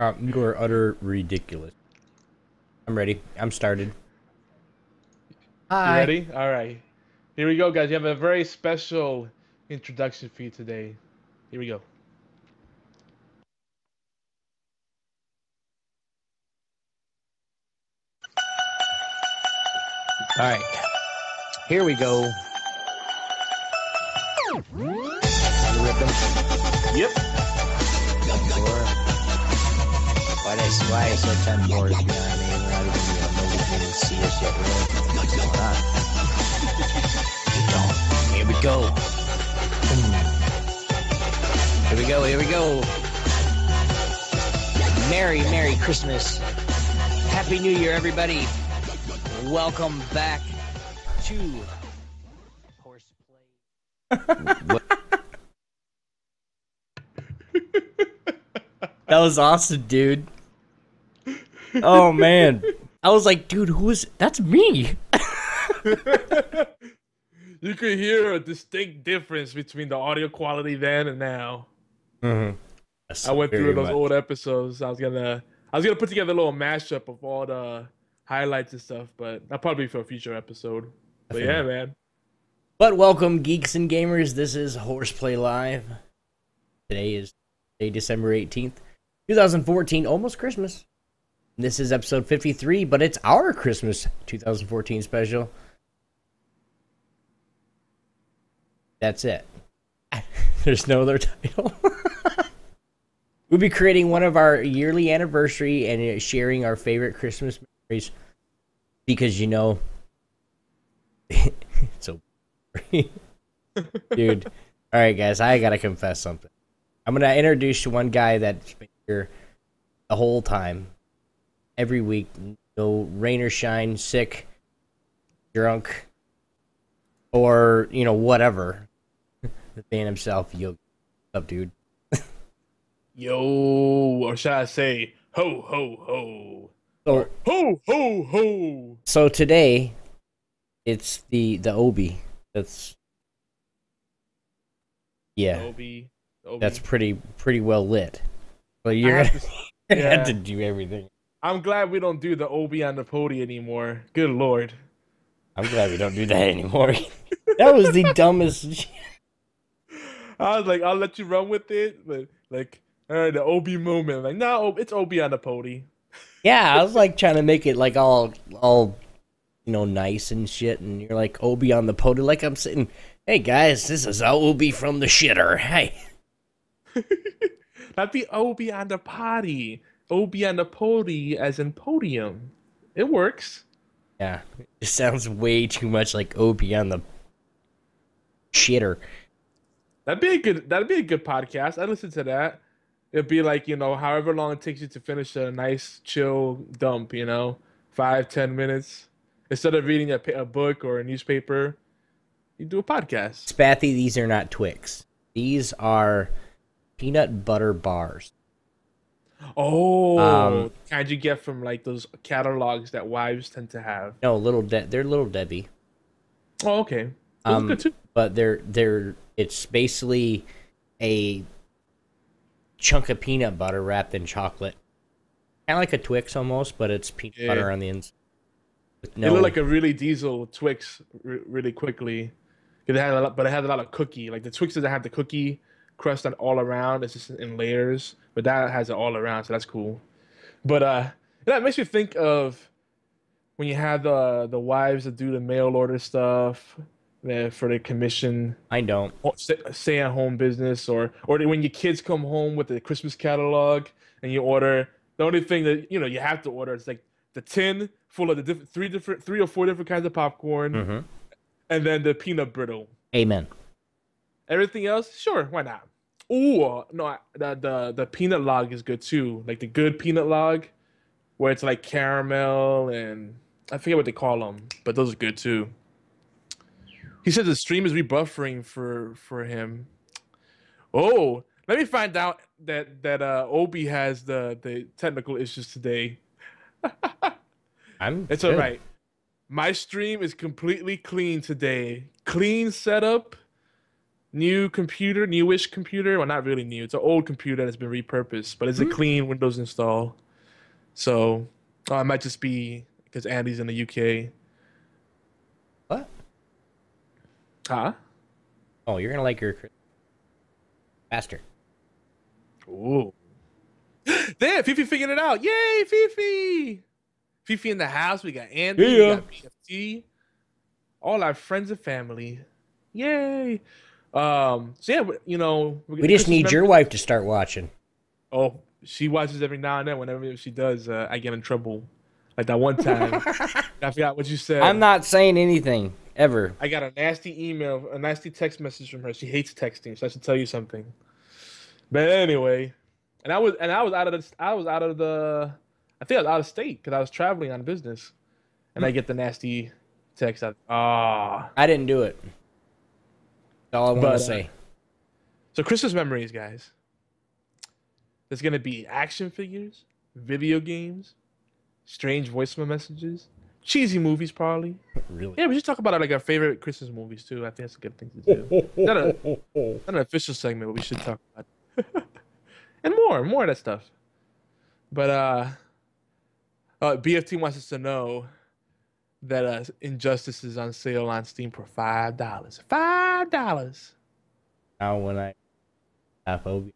You are utter ridiculous. I'm ready. I'm started. You Hi. ready? All right. Here we go, guys. You have a very special introduction for you today. Here we go. All right, here we go. You ripping? Yep. Sure. Why is so 10 boards? You know what I mean? We're not even, nobody can even see us yet, really. What's going on? Here we go. Here we go. Here we go. Merry Christmas. Happy New Year, everybody. Welcome back to HorsePLAY. That was awesome, dude. Oh, man. I was like, dude, who is... That's me. You could hear a distinct difference between the audio quality then and now. Mm-hmm. I went through those old episodes. I was gonna put together a little mashup of all the highlights and stuff, but that'll probably be for a future episode. But yeah, man. But welcome, geeks and gamers. This is HorsePLAY Live. Today is December 18th, 2014, almost Christmas. This is episode 53, but it's our Christmas 2014 special. That's it. There's no other title. We'll be creating one of our yearly anniversary and sharing our favorite Christmas memories because, it's so dude. All right, guys, I gotta confess something. I'm gonna introduce you one guy that's been here the whole time, every week, no rain or shine, sick, drunk, or whatever. The man himself, yo, what's up, dude? Yo, or should I say, ho ho ho, So, ho ho ho. so today, it's the Obi. That's Obi. that's pretty well lit. But you're gonna have to do everything. I'm glad we don't do the Obi on the podium anymore. Good lord. I'm glad we don't do that anymore. That was the dumbest shit. I was like, I'll let you run with it, but like, all right, the Obi moment. Like, no, it's Obi on the podium. Yeah, I was like trying to make it like all nice and shit, and you're like Obi on the podium, like I'm sitting. Hey guys, this is Obi from the shitter. Hey, That'd be Obi on the potty. Obi on the podium, as in podium. It works. yeah, it sounds way too much like Obi on the shitter. That'd be a good podcast. I'd listen to that. It'd be like, however long it takes you to finish a nice chill dump, 5-10 minutes. Instead of reading a book or a newspaper, you do a podcast. Spathy, these are not Twix. These are peanut butter bars. Oh, kind you get from like those catalogs that wives tend to have. No, they're Little Debbie. Oh, okay. Those are good too. But it's basically a chunk of peanut butter wrapped in chocolate. Kind of like a Twix almost, but it's peanut butter on the inside. It looked like a really diesel Twix really quickly. It had a lot of cookie. Like the Twix doesn't have the cookie crust on all around. It's just in layers. But that has it all around, so that's cool. But that makes me think of when you have the wives that do the mail order stuff for the commission. I don't. Stay at home business, or when your kids come home with the Christmas catalog and you order. The only thing that you have to order is like the tin full of the three or four different kinds of popcorn, and then the peanut brittle. Amen. Everything else, sure, why not? Ooh, no, the peanut log is good too. Like the good peanut log, where it's like caramel and I forget what they call them, but those are good too. He says the stream is rebuffering for him. Oh, let me find out that Obi has the technical issues today. It's all right. My stream is completely clean today. Clean setup. new computer, newish computer. Well, not really new. It's an old computer that's been repurposed, but it's a clean Windows install. So it might just be because Andy's in the UK. What? Huh? Oh, you're gonna like your faster. Ooh. There, Fifi figured it out. Yay, Fifi! Fifi in the house. We got Andy. Yeah. We got BFT. All our friends and family. Yay! So yeah, you know, We just need your wife to start watching. Oh, she watches every now and then. Whenever she does, I get in trouble. Like that one time, I forgot what you said. I'm not saying anything ever. I got a nasty email, a nasty text message from her. She hates texting, so I should tell you something. But anyway, I was out of the, I think I was out of state because I was traveling on business, and I get the nasty text. I didn't do it. That's all I want to say. So Christmas memories, guys. There's gonna be action figures, video games, strange voicemail messages, cheesy movies, probably. Really? Yeah, we should talk about like our favorite Christmas movies too. I think that's a good thing to do. not an official segment, but we should talk about it. And more of that stuff. But BFT wants us to know that Injustice is on sale on Steam for $5. $5. Now when I have phobia.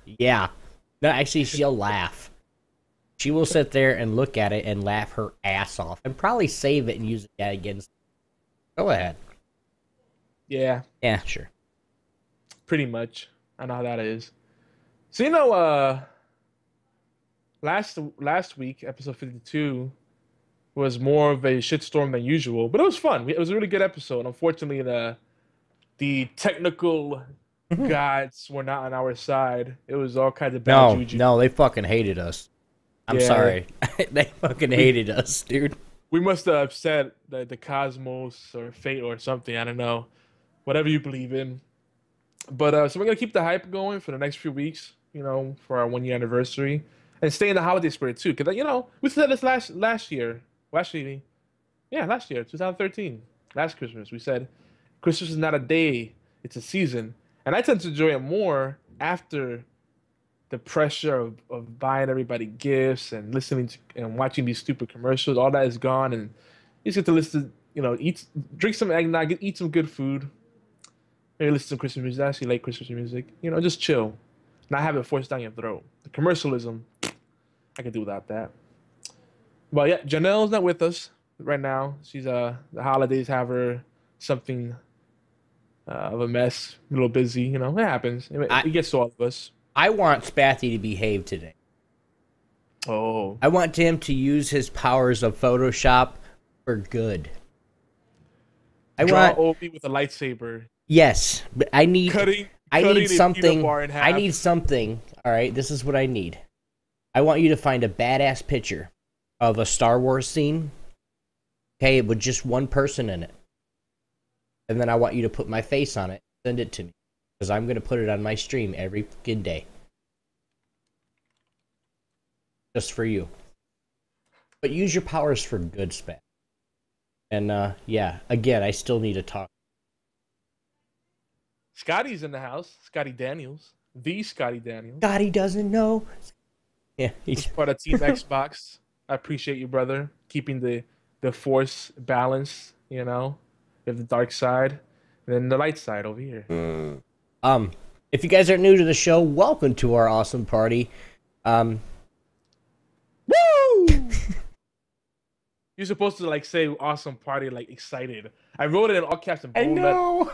Yeah. No, actually, she'll laugh. She will sit there and look at it and laugh her ass off and probably save it and use it against. Go ahead. Yeah. Yeah, sure. Pretty much. I know how that is. So, you know, last week, episode 52, was more of a shitstorm than usual, but it was fun. It was a really good episode. Unfortunately, the technical gods were not on our side. It was all kinds of bad juju. No, they fucking hated us. I'm sorry. They fucking hated us, dude. We must have upset the cosmos or fate or something. I don't know. Whatever you believe in. But so we're going to keep the hype going for the next few weeks, you know, for our 1 year anniversary. And stay in the holiday spirit, too. Because, you know, we said this last year. Last year, 2013. Last Christmas. We said Christmas is not a day. It's a season. And I tend to enjoy it more after the pressure of buying everybody gifts and listening to and watching these stupid commercials. All that is gone. And you just get to listen, you know, drink some eggnog, eat some good food. Maybe listen to Christmas music. I actually like Christmas music. You know, just chill. Not have it forced down your throat. The commercialism, I can do without that. But yeah, Janelle's not with us right now. She's the holidays have her something of a mess, a little busy. You know, it happens. It gets to all of us. I want Spathy to behave today. Oh. I want him to use his powers of Photoshop for good. Draw Obi with a lightsaber. Yes, but I need something. I need something. All right, this is what I need. I want you to find a badass picture of a Star Wars scene. Okay, with just one person in it. And then I want you to put my face on it. Send it to me. Because I'm going to put it on my stream every fucking day. Just for you. But use your powers for good, Spat. And, yeah, again, I still need to talk. Scotty's in the house. Scotty Daniels. The Scotty Daniels. Scotty doesn't know. Yeah, he's part of Team Xbox. I appreciate you, brother. Keeping the force balanced, you know. You have the dark side. And then the light side over here. If you guys are new to the show, welcome to our awesome party. Woo! You're supposed to like say awesome party, like excited. I wrote it in all caps and bold. I know.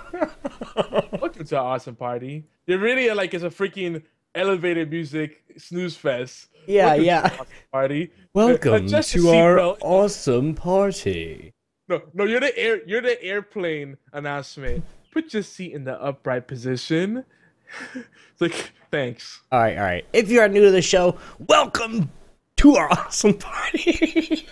Welcome to our awesome party. You're really like it's a freaking elevated music snooze fest. Yeah, welcome yeah. to our awesome party. Welcome to our awesome party. No, you're the airplane announcement. Put your seat in the upright position. It's like, thanks. All right. If you are new to the show, welcome to our awesome party.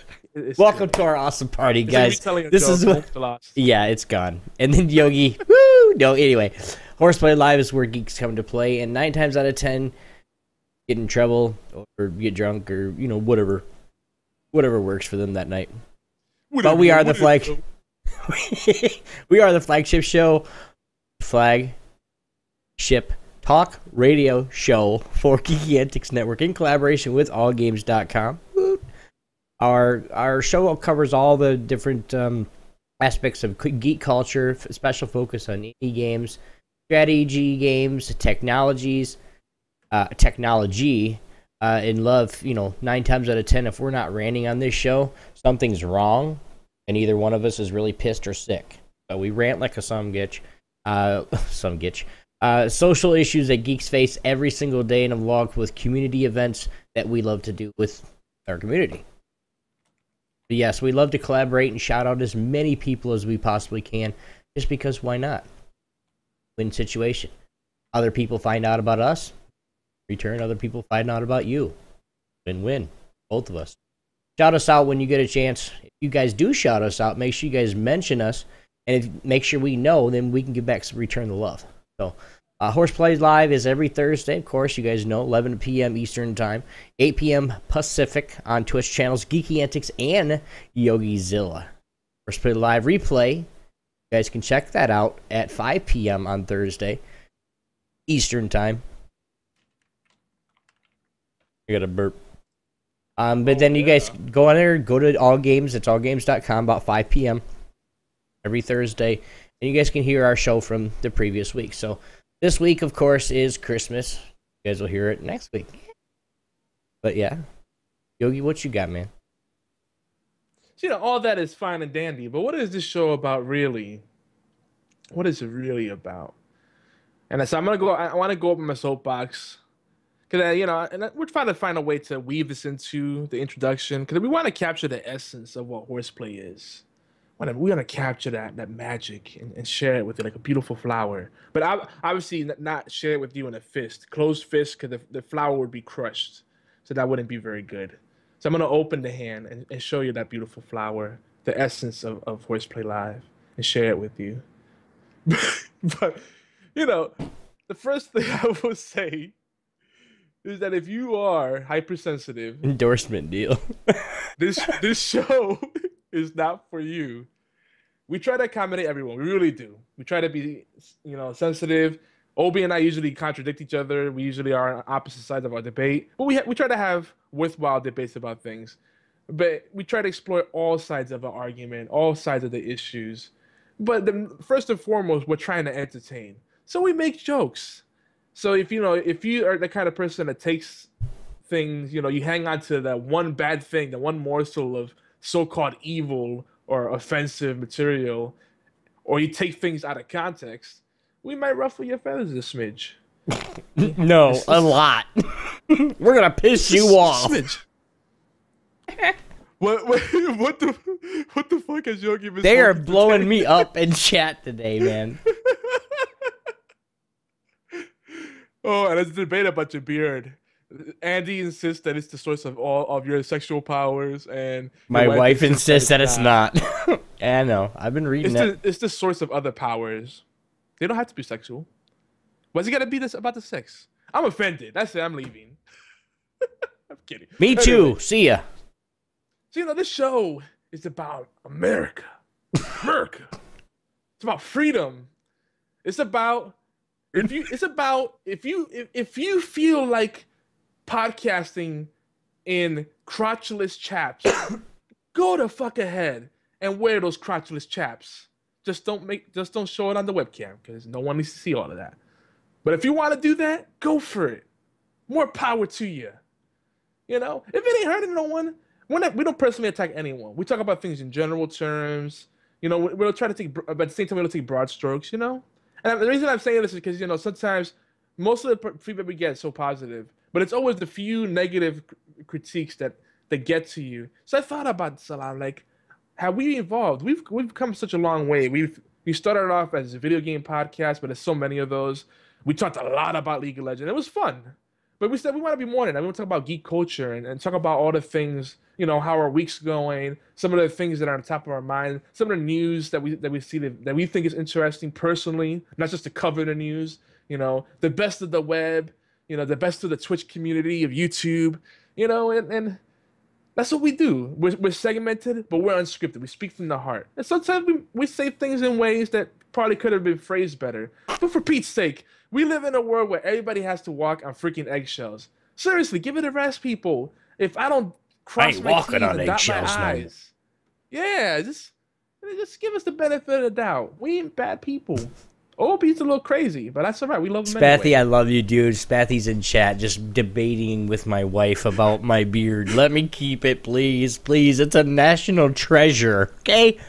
Welcome to our awesome party, guys. This is what. Yeah, it's gone. And then Yogi. Woo! No, anyway, HorsePLAY Live is where geeks come to play, and 9 times out of 10, get in trouble or get drunk or whatever works for them that night. But we are the flag. We are the flagship show, flagship talk radio show for Geeky Antics Network in collaboration with allgames.com. Our show covers all the different aspects of geek culture, special focus on indie games, strategy games, technology, and love. 9 times out of 10, if we're not ranting on this show, something's wrong, and either one of us is really pissed or sick. So we rant like a some gitch. Social issues that geeks face every single day, and a vlog with community events that we love to do with our community. But yes, we love to collaborate and shout out as many people as we possibly can, just because why not? Win situation. Other people find out about us. Return, other people find out about you. Win-win. Both of us. Shout us out when you get a chance. If you guys do shout us out, make sure you guys mention us, and make sure we know, then we can give back some return the love. So, HorsePLAY Live is every Thursday, of course, you guys know, 11 p.m. Eastern Time, 8 p.m. Pacific on Twitch channels Geeky Antics and YogiZilla. HorsePLAY Live replay, you guys can check that out at 5 p.m. on Thursday, Eastern Time. I got a burp. But then you guys go on there, go to All Games. It's allgames.com about 5 p.m. every Thursday. And you guys can hear our show from the previous week. So this week, of course, is Christmas. You guys will hear it next week. But yeah. Yogi, what you got, man? So, all that is fine and dandy, but what is this show about really? What is it really about? And so I want to go up in my soapbox. Because, and we're trying to find a way to weave this into the introduction. Because we want to capture the essence of what horseplay is. We want to capture that magic and share it with it like a beautiful flower. But obviously not share it with you in a fist. Closed fist, because the flower would be crushed. So that wouldn't be very good. So I'm going to open the hand and show you that beautiful flower, the essence of HorsePLAY Live, and share it with you. But, the first thing I will say is that if you are hypersensitive, endorsement deal. this show is not for you. We try to accommodate everyone. We really do. We try to be, sensitive. Obi and I usually contradict each other. We usually are on opposite sides of our debate. But we try to have worthwhile debates about things. But we try to explore all sides of an argument, all sides of the issues. But first and foremost, we're trying to entertain. So we make jokes. So if you are the kind of person that takes things, you hang on to that one bad thing, the one morsel of so-called evil or offensive material, or you take things out of context, we might ruffle your feathers a smidge. No, a lot. We're gonna piss you off. What the fuck has Yogi been? They are blowing me up in chat today, man. Oh, and there's a debate about your beard. Andy insists that it's the source of all of your sexual powers, and my wife insists that it's not. Yeah, I know. I've been reading it. It's the source of other powers. They don't have to be sexual. Why's it gotta be this about the sex? I'm offended. That's it. I'm leaving. I'm kidding. Me too. See ya. So this show is about America. America. It's about freedom. It's about if you feel like podcasting in crotchless chaps, go the fuck ahead and wear those crotchless chaps. Just don't show it on the webcam, because no one needs to see all of that. But if you want to do that, go for it. More power to you. If it ain't hurting no one, we don't personally attack anyone. We talk about things in general terms. We'll try to take, but at the same time, we'll take broad strokes. And the reason I'm saying this is because sometimes most of the feedback we get is so positive, but it's always the few negative critiques that get to you. So I thought about this a lot. Like, have we evolved? We've come such a long way. We started off as a video game podcast, but there's so many of those. We talked a lot about League of Legends. It was fun. But we said we want to be more than that. We want to talk about geek culture and talk about all the things, how our week's going, some of the things that are on the top of our mind, some of the news that we see that we think is interesting personally, not just to cover the news, the best of the web, the best of the Twitch community, of YouTube, and That's what we do. We're segmented, but we're unscripted. We speak from the heart. And sometimes we say things in ways that probably could have been phrased better. But for Pete's sake, we live in a world where everybody has to walk on freaking eggshells. Seriously, give it a rest, people. If I don't I cross ain't my walking T's on and dot my eggshells no more. I's, yeah, just give us the benefit of the doubt. We ain't bad people. OB's a little crazy, but that's all right. We love him Spathy, anyway. I love you, dude. Spathy's in chat just debating with my wife about my beard. Let me keep it, please. Please, it's a national treasure, okay? I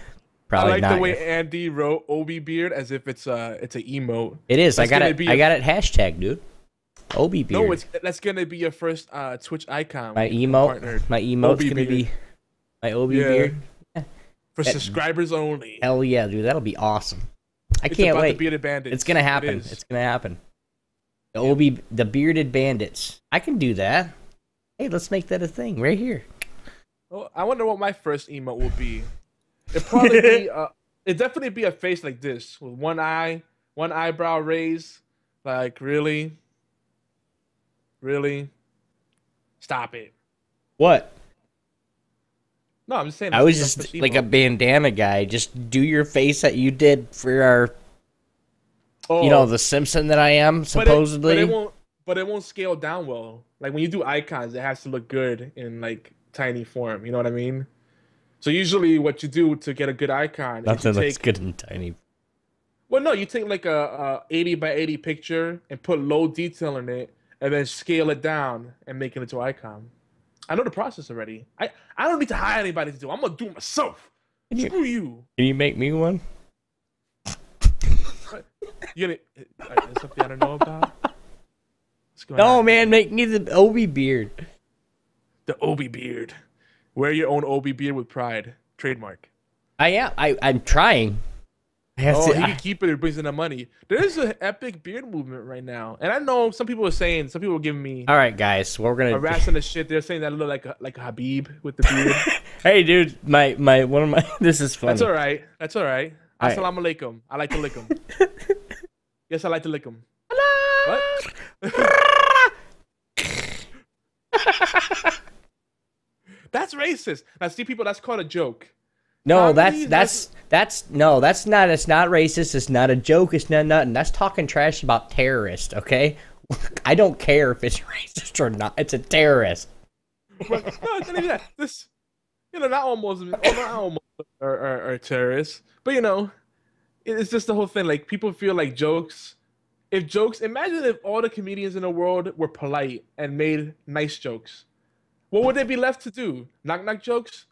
Probably like not. the way Andy wrote Obi beard as if it's an emote. It is. I That's got gonna it. be I a- got it hashtag, dude. Obi beard. No, that's gonna be your first Twitch icon. my when you become emote. partnered. My emote's Obi gonna beard. be my Obi Yeah. beard. For that- subscribers only. Hell yeah, dude. That'll be awesome. I It's can't about wait. The bearded bandits. It's gonna happen. It is. It's gonna happen. The bearded bandits. I can do that. Hey, let's make that a thing right here. Well, I wonder what my first emote will be. It'd probably be it'd definitely be a face like this with one eye, one eyebrow raised. Like, really? Really? Stop it. What? No, I'm just saying. I was that's just the like a emote. bandana guy. Just do your face that you did for our, Oh, you know, the Simpson that I am, but supposedly. it won't scale down well. Like when you do icons, it has to look good in like tiny form. You know what I mean? So usually, what you do to get a good icon Nothing is you looks take. good and tiny. Well, no, you take like a 80 by 80 picture and put low detail in it, and then scale it down and make it into an icon. I know the process already. I don't need to hire anybody to do it. I'm gonna do it myself. Can you- Screw you. Can you make me one? You gonna? There's something I don't know about. What's going No, on? man, make me the Obi beard. The Obi beard. Wear your own Obi beard with pride. Trademark. I am. I'm trying. I have Oh, to. he can keep it. It brings in the money. There's an epic beard movement right now, and I know some people are giving me All right, guys. What we're gonna. harassing the shit. They're saying that I look like a Habib with the beard. Hey, dude, my one of my. This is funny. That's all right. That's all right. All right. Assalamu alaikum. I like to lick them. Yes, I like to lick them. What? That's racist. Now, see, people, that's called a joke. No, Comedy that's no, that's not. It's not racist. It's not a joke. It's not nothing. That's talking trash about terrorists. Okay, I don't care if it's racist or not. It's a terrorist. But, no, it's not even that. This, not almost, are terrorists, but it's just the whole thing. Like people feel like jokes. If jokes, imagine if all the comedians in the world were polite and made nice jokes. What would they be left to do? Knock knock jokes?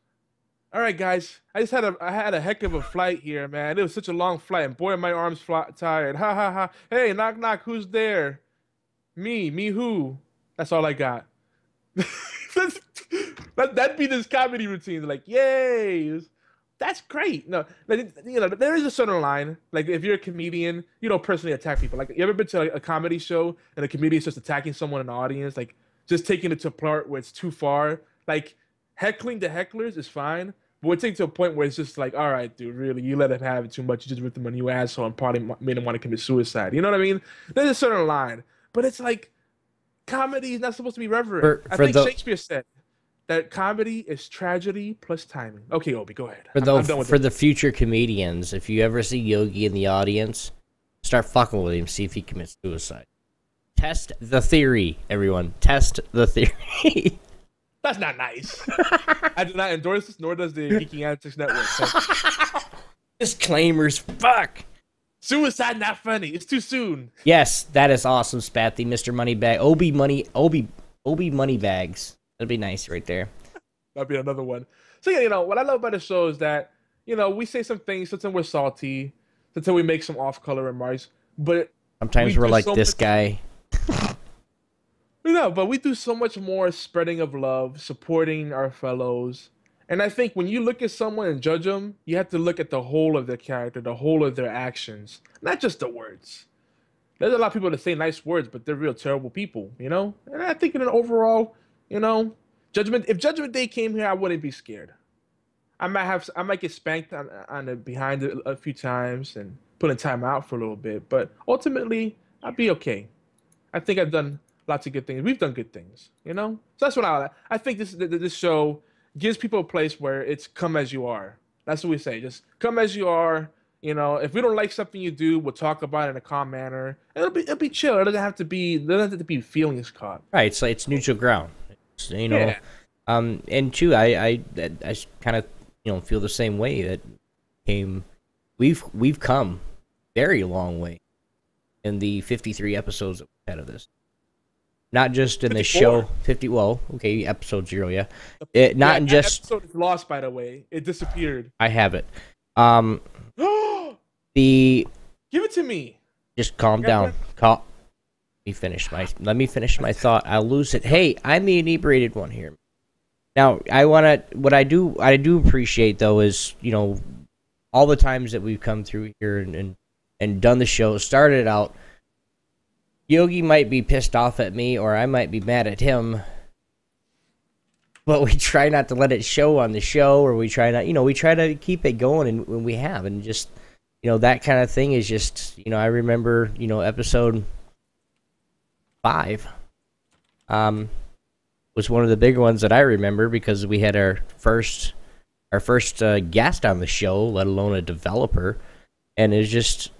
All right, guys. I had a heck of a flight here, man. It was such a long flight, and boy, are my arms tired. Ha ha ha. Hey, knock knock. Who's there? Me who? That's all I got. That'd be this comedy routine. Like, yay. That's great. No, like, there is a certain line. Like, if you're a comedian, you don't personally attack people. Like, you ever been to like, a comedy show and a comedian's just attacking someone in the audience, like just taking it to a part where it's too far? Like, heckling the hecklers is fine, but we're taking to a point where it's just like, all right, dude, really, you let him have it too much. You just ripped him a new asshole and probably made him want to commit suicide. You know what I mean? There's a certain line, but it's like comedy is not supposed to be reverent. I think Shakespeare said that comedy is tragedy plus timing. Okay, Obi, go ahead. I'm done with For it. the future comedians, if you ever see Yogi in the audience, start fucking with him. See if he commits suicide. Test the theory, everyone. Test the theory. That's not nice. I do not endorse this, nor does the Geeking Antics Network. So, Disclaimers. Fuck. suicide not funny. It's too soon. Yes, that is awesome, Spathy. Mr. Moneybag. Obi Moneybags. That'd be nice right there. That'll be another one. So yeah, what I love about the show is that, we say some things, sometimes we're salty, sometimes we make some off-color remarks, but Sometimes we we're do like so this much- guy. but we do so much more spreading of love, supporting our fellows. And I think when you look at someone and judge them, you have to look at the whole of their character, the whole of their actions, not just the words. There's a lot of people that say nice words, but they're real terrible people, And I think in an overall, Judgment. If Judgment Day came here, I wouldn't be scared. I might get spanked on the behind a few times and put in time out for a little bit, but ultimately I'd be okay. I think I've done lots of good things. We've done good things, So that's what I think. This show gives people a place where it's come as you are. That's what we say. Just come as you are. You know, if we don't like something you do, we'll talk about it in a calm manner. It'll be chill. It doesn't have to be feelings caught. Right. It's neutral ground. It's, Yeah. and two, I kind of feel the same way. That came, we've come very long way in the 53 episodes that we've had of this. Not just in the 54. show 50. Well, okay, episode 0, yeah. Not in That just. episode is lost, by the way. It disappeared. I have it. Give The it to me. just calm down. Let me finish my thought. I'll lose it. Hey, I'm the inebriated one here. Now, what I do appreciate though is, all the times that we've come through here and done the show, started out, Yogi might be pissed off at me or I might be mad at him, but we try not to let it show on the show, or we try to keep it going, and when we have, and just, that kind of thing is just, I remember, episode 5, was one of the bigger ones that I remember, because we had our first guest on the show, let alone a developer, and it's just,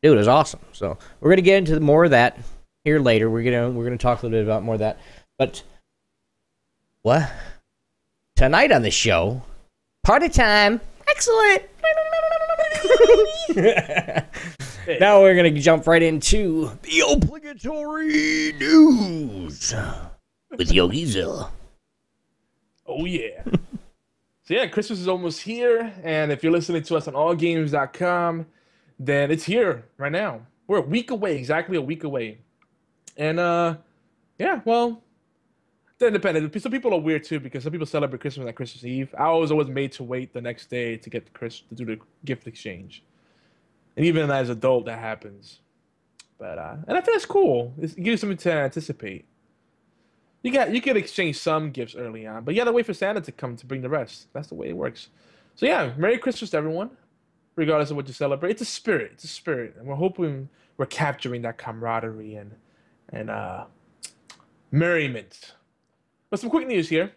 dude, it was awesome. So we're gonna get into more of that here later. We're gonna talk a little bit about more of that, but what tonight on the show? Party time! Excellent. Now we're gonna jump right into the obligatory news with Yogizilla. Oh, yeah. So, yeah, Christmas is almost here. And if you're listening to us on allgames.com, then it's here right now. We're a week away, exactly a week away. And, yeah, well, they're independent. Some people are weird, too, because some people celebrate Christmas on Christmas Eve. I was always made to wait the next day to to do the gift exchange. And even as an adult, that happens. But, and I think that's cool. It gives you something to anticipate. You could exchange some gifts early on, but you gotta wait for Santa to come to bring the rest. That's the way it works. So yeah, Merry Christmas to everyone, regardless of what you celebrate. It's a spirit. It's a spirit, and we're hoping we're capturing that camaraderie and merriment. But some quick news here.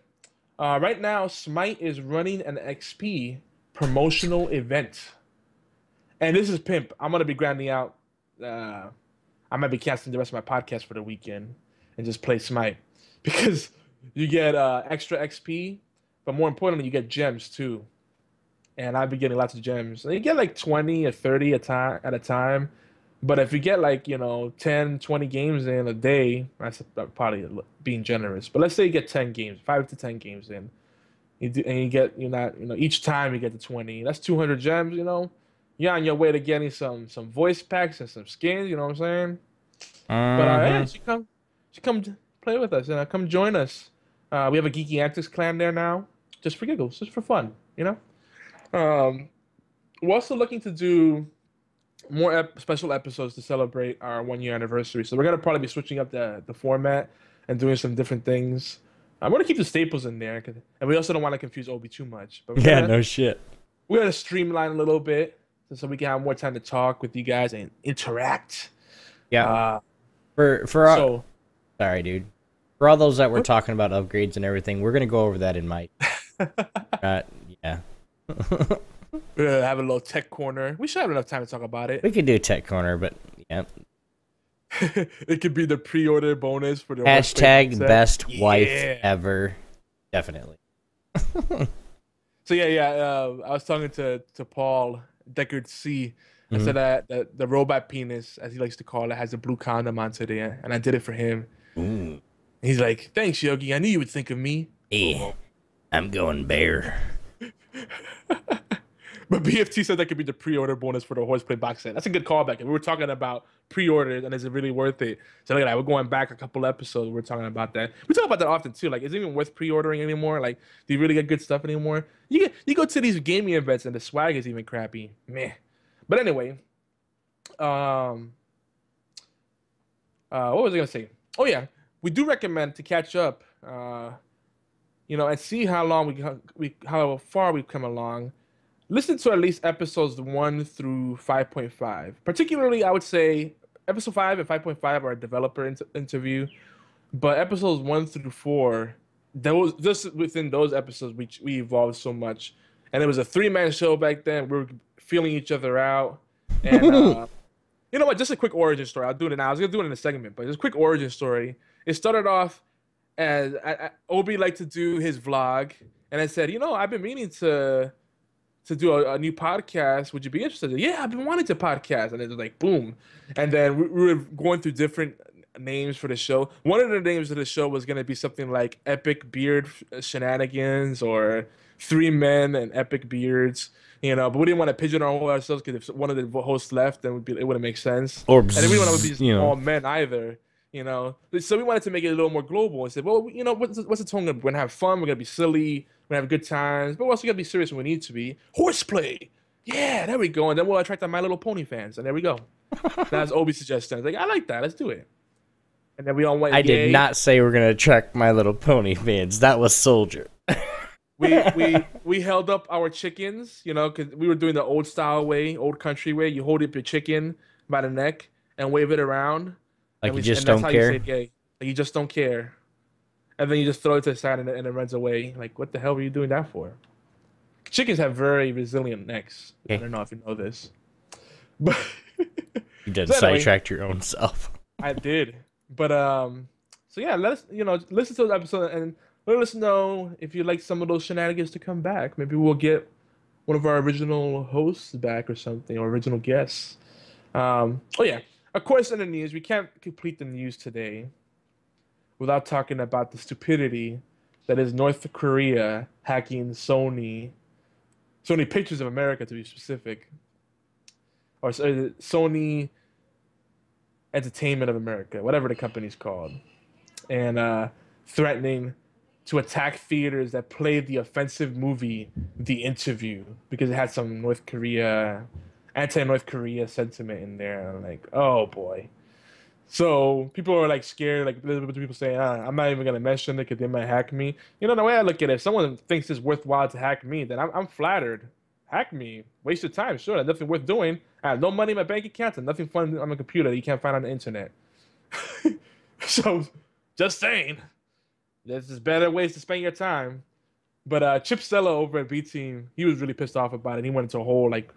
Right now, Smite is running an XP promotional event, and this is pimp. I'm gonna be grinding out. I might be canceling the rest of my podcast for the weekend and just play Smite. Because you get extra XP, but more importantly, you get gems too. And I've been getting lots of gems. And you get like 20 or 30 at a time. But if you get like, 10, 20 games in a day, that's probably being generous. But let's say you get 10 games, 5 to 10 games in. And you get, each time you get the 20. That's 200 gems, You're on your way to getting some voice packs and some skins, you know what I'm saying? But yeah, she come play with us and come join us. We have a Geeky Antics clan there now, just for giggles, just for fun, We're also looking to do more special episodes to celebrate our 1-year anniversary. So we're gonna probably be switching up the format and doing some different things. I'm gonna keep the staples in there, and we also don't want to confuse Obi too much. But No shit. We're gonna streamline a little bit so we can have more time to talk with you guys and interact. Yeah. Sorry, dude. For all those that were talking about upgrades and everything, we're gonna go over that in my. Yeah. We're gonna have a little tech corner. We should have enough time to talk about it. We could do tech corner, but yeah. It could be the pre-order bonus for the hashtag best wife ever. Definitely. So I was talking to Paul Deckard C. I said that the robot penis, as he likes to call it, has a blue condom on today, and I did it for him. Ooh. He's like, "Thanks, Yogi. I knew you would think of me." Yeah, I'm going bear. But BFT said that could be the pre-order bonus for the HorsePLAY box set. That's a good callback. And we were talking about pre-orders and is it really worth it? So look at that. We're going back a couple episodes. We're talking about that. We talk about that often too. Like, is it even worth pre-ordering anymore? Like, do you really get good stuff anymore? You go to these gaming events and the swag is even crappy. Meh. But anyway, what was I gonna say? Oh yeah, we do recommend to catch up, and see how far we've come along. Listen to at least episodes 1 through 5.5. Particularly, I would say episode 5 and 5.5 are a developer interview, but episodes 1 through 4 those just within those episodes, we evolved so much, and it was a three-man show back then. We were feeling each other out, and you know what? Just a quick origin story. I'll do it now. I was gonna do it in a segment, but just a quick origin story. It started off as Obi liked to do his vlog, and I said, you know, I've been meaning to do a new podcast. Would you be interested? Yeah, I've been wanting to podcast. And it was like, boom. And then we were going through different names for the show. One of the names of the show was going to be something like Epic Beard Shenanigans or Three Men and Epic Beards. You know, but we didn't want to pigeonhole ourselves because if one of the hosts left, then it wouldn't make sense. Or and then we didn't want to be you know, all men either. You know, so we wanted to make it a little more global and said, well, you know, what's the tone? We're gonna have fun. We're gonna be silly. We're gonna have good times, but we're also gonna be serious when we need to be. Horseplay, yeah, there we go. And then we'll attract the My Little Pony fans, and there we go. That's Obi's suggestion. I was like, I like that. Let's do it. And then we all went. I did not say we're gonna attract My Little Pony fans. That was Soldier. we held up our chickens, you know, because we were doing the old style way, old country way. You hold up your chicken by the neck and wave it around. Like you just don't care. You say gay. Like you just don't care, and then you just throw it to the side and it runs away. Like what the hell were you doing that for? Chickens have very resilient necks. Okay. I don't know if you know this, but you did sidetrack your own self. I did, but so yeah, let us listen to those episodes and let us know if you'd like some of those shenanigans to come back. Maybe we'll get one of our original hosts back or something, or original guests. Oh yeah. Of course, in the news, we can't complete the news today without talking about the stupidity that is North Korea hacking Sony Pictures of America, to be specific, or Sony Entertainment of America, whatever the company's called, and threatening to attack theaters that played the offensive movie The Interview because it had some anti-North Korea sentiment in there. I'm like, oh boy. So people are like scared, like people saying, I'm not even gonna mention it because they might hack me. You know, the way I look at it, if someone thinks it's worthwhile to hack me, then I'm flattered. Hack me, waste your time, sure, that's nothing worth doing. I have no money in my bank account and nothing fun on my computer that you can't find on the internet. So, just saying, there's just better ways to spend your time. But Chip Stella over at B Team, he was really pissed off about it. He went into a whole like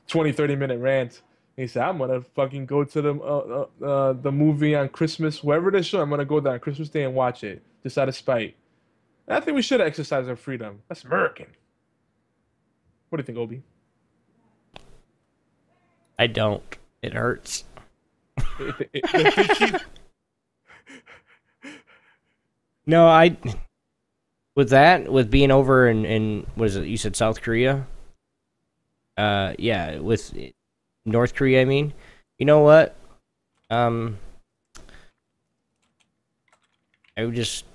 20-30 minute rant. He said, I'm gonna fucking go to the movie on Christmas, wherever they show. I'm gonna go there on Christmas Day and watch it, just out of spite. And I think we should exercise our freedom. That's American. What do you think, Obi? I don't. It hurts. No, with being over in what is it? You said South Korea. Yeah, with North Korea, I mean, you know what? I would just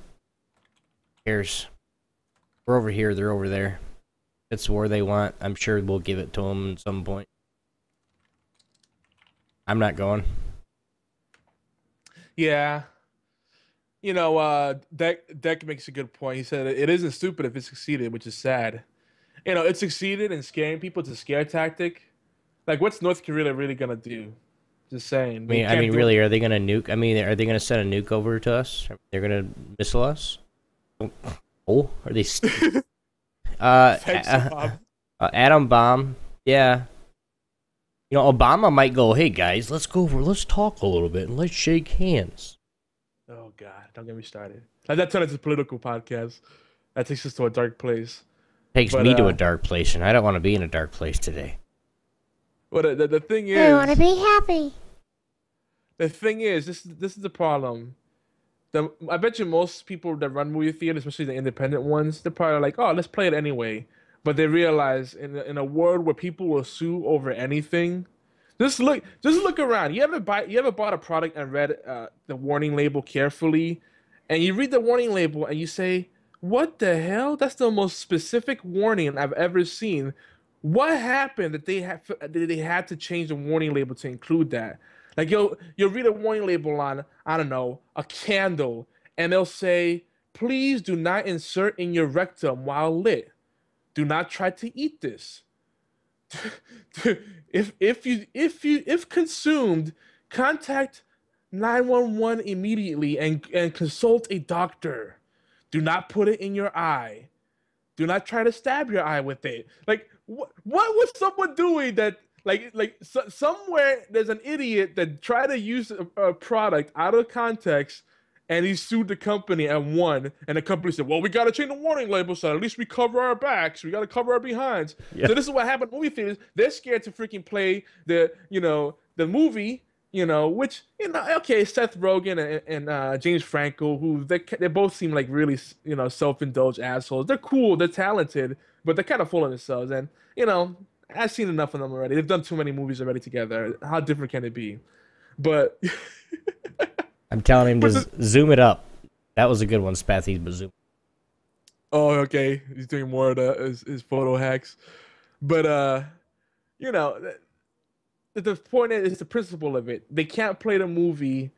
cares. We're over here, they're over there. It's the war they want. I'm sure we'll give it to them at some point. I'm not going. Yeah. You know, Deck makes a good point. He said it isn't stupid if it succeeded, which is sad. You know, it succeeded in scaring people. It's a scare tactic. Like, what's North Korea really gonna do? Just saying. I mean, really, are they gonna nuke? I mean, are they gonna send a nuke over to us? They're gonna missile us? Oh, are they? Atom bomb. Yeah. You know, Obama might go, hey guys, let's go over, let's talk a little bit and let's shake hands. Oh God, don't get me started. That turned into a political podcast. That takes us to a dark place. Takes me to a dark place, and I don't want to be in a dark place today. Well, the thing is, I want to be happy. The thing is, this is the problem. I bet you most people that run movie theaters, especially the independent ones, they're probably like, "Oh, let's play it anyway." But they realize in a world where people will sue over anything, just look around. You ever bought a product and read the warning label carefully, and you read the warning label and you say, "What the hell? That's the most specific warning I've ever seen. What happened that they had to change the warning label to include that?" Like you'll read a warning label on, I don't know, a candle, and they'll say, "Please do not insert in your rectum while lit. Do not try to eat this. If consumed, contact 911 immediately and consult a doctor. Do not put it in your eye. Do not try to stab your eye with it. Like, what was someone doing that? Somewhere there's an idiot that tried to use a product out of context, and he sued the company and won. And the company said, "Well, we gotta change the warning label so at least we cover our backs. We gotta cover our behinds." Yeah. So this is what happened in movie theaters. They're scared to freaking play the movie. Which okay, Seth Rogen and James Franco, who they both seem like really self-indulged assholes. They're cool, they're talented, but they're kind of full of themselves. And I've seen enough of them already. They've done too many movies already together. How different can it be? But I'm telling him to zoom it up. That was a good one, Spathy, but zoom. Oh, okay. He's doing more of his photo hacks. But the point is the principle of it. They can't play the movie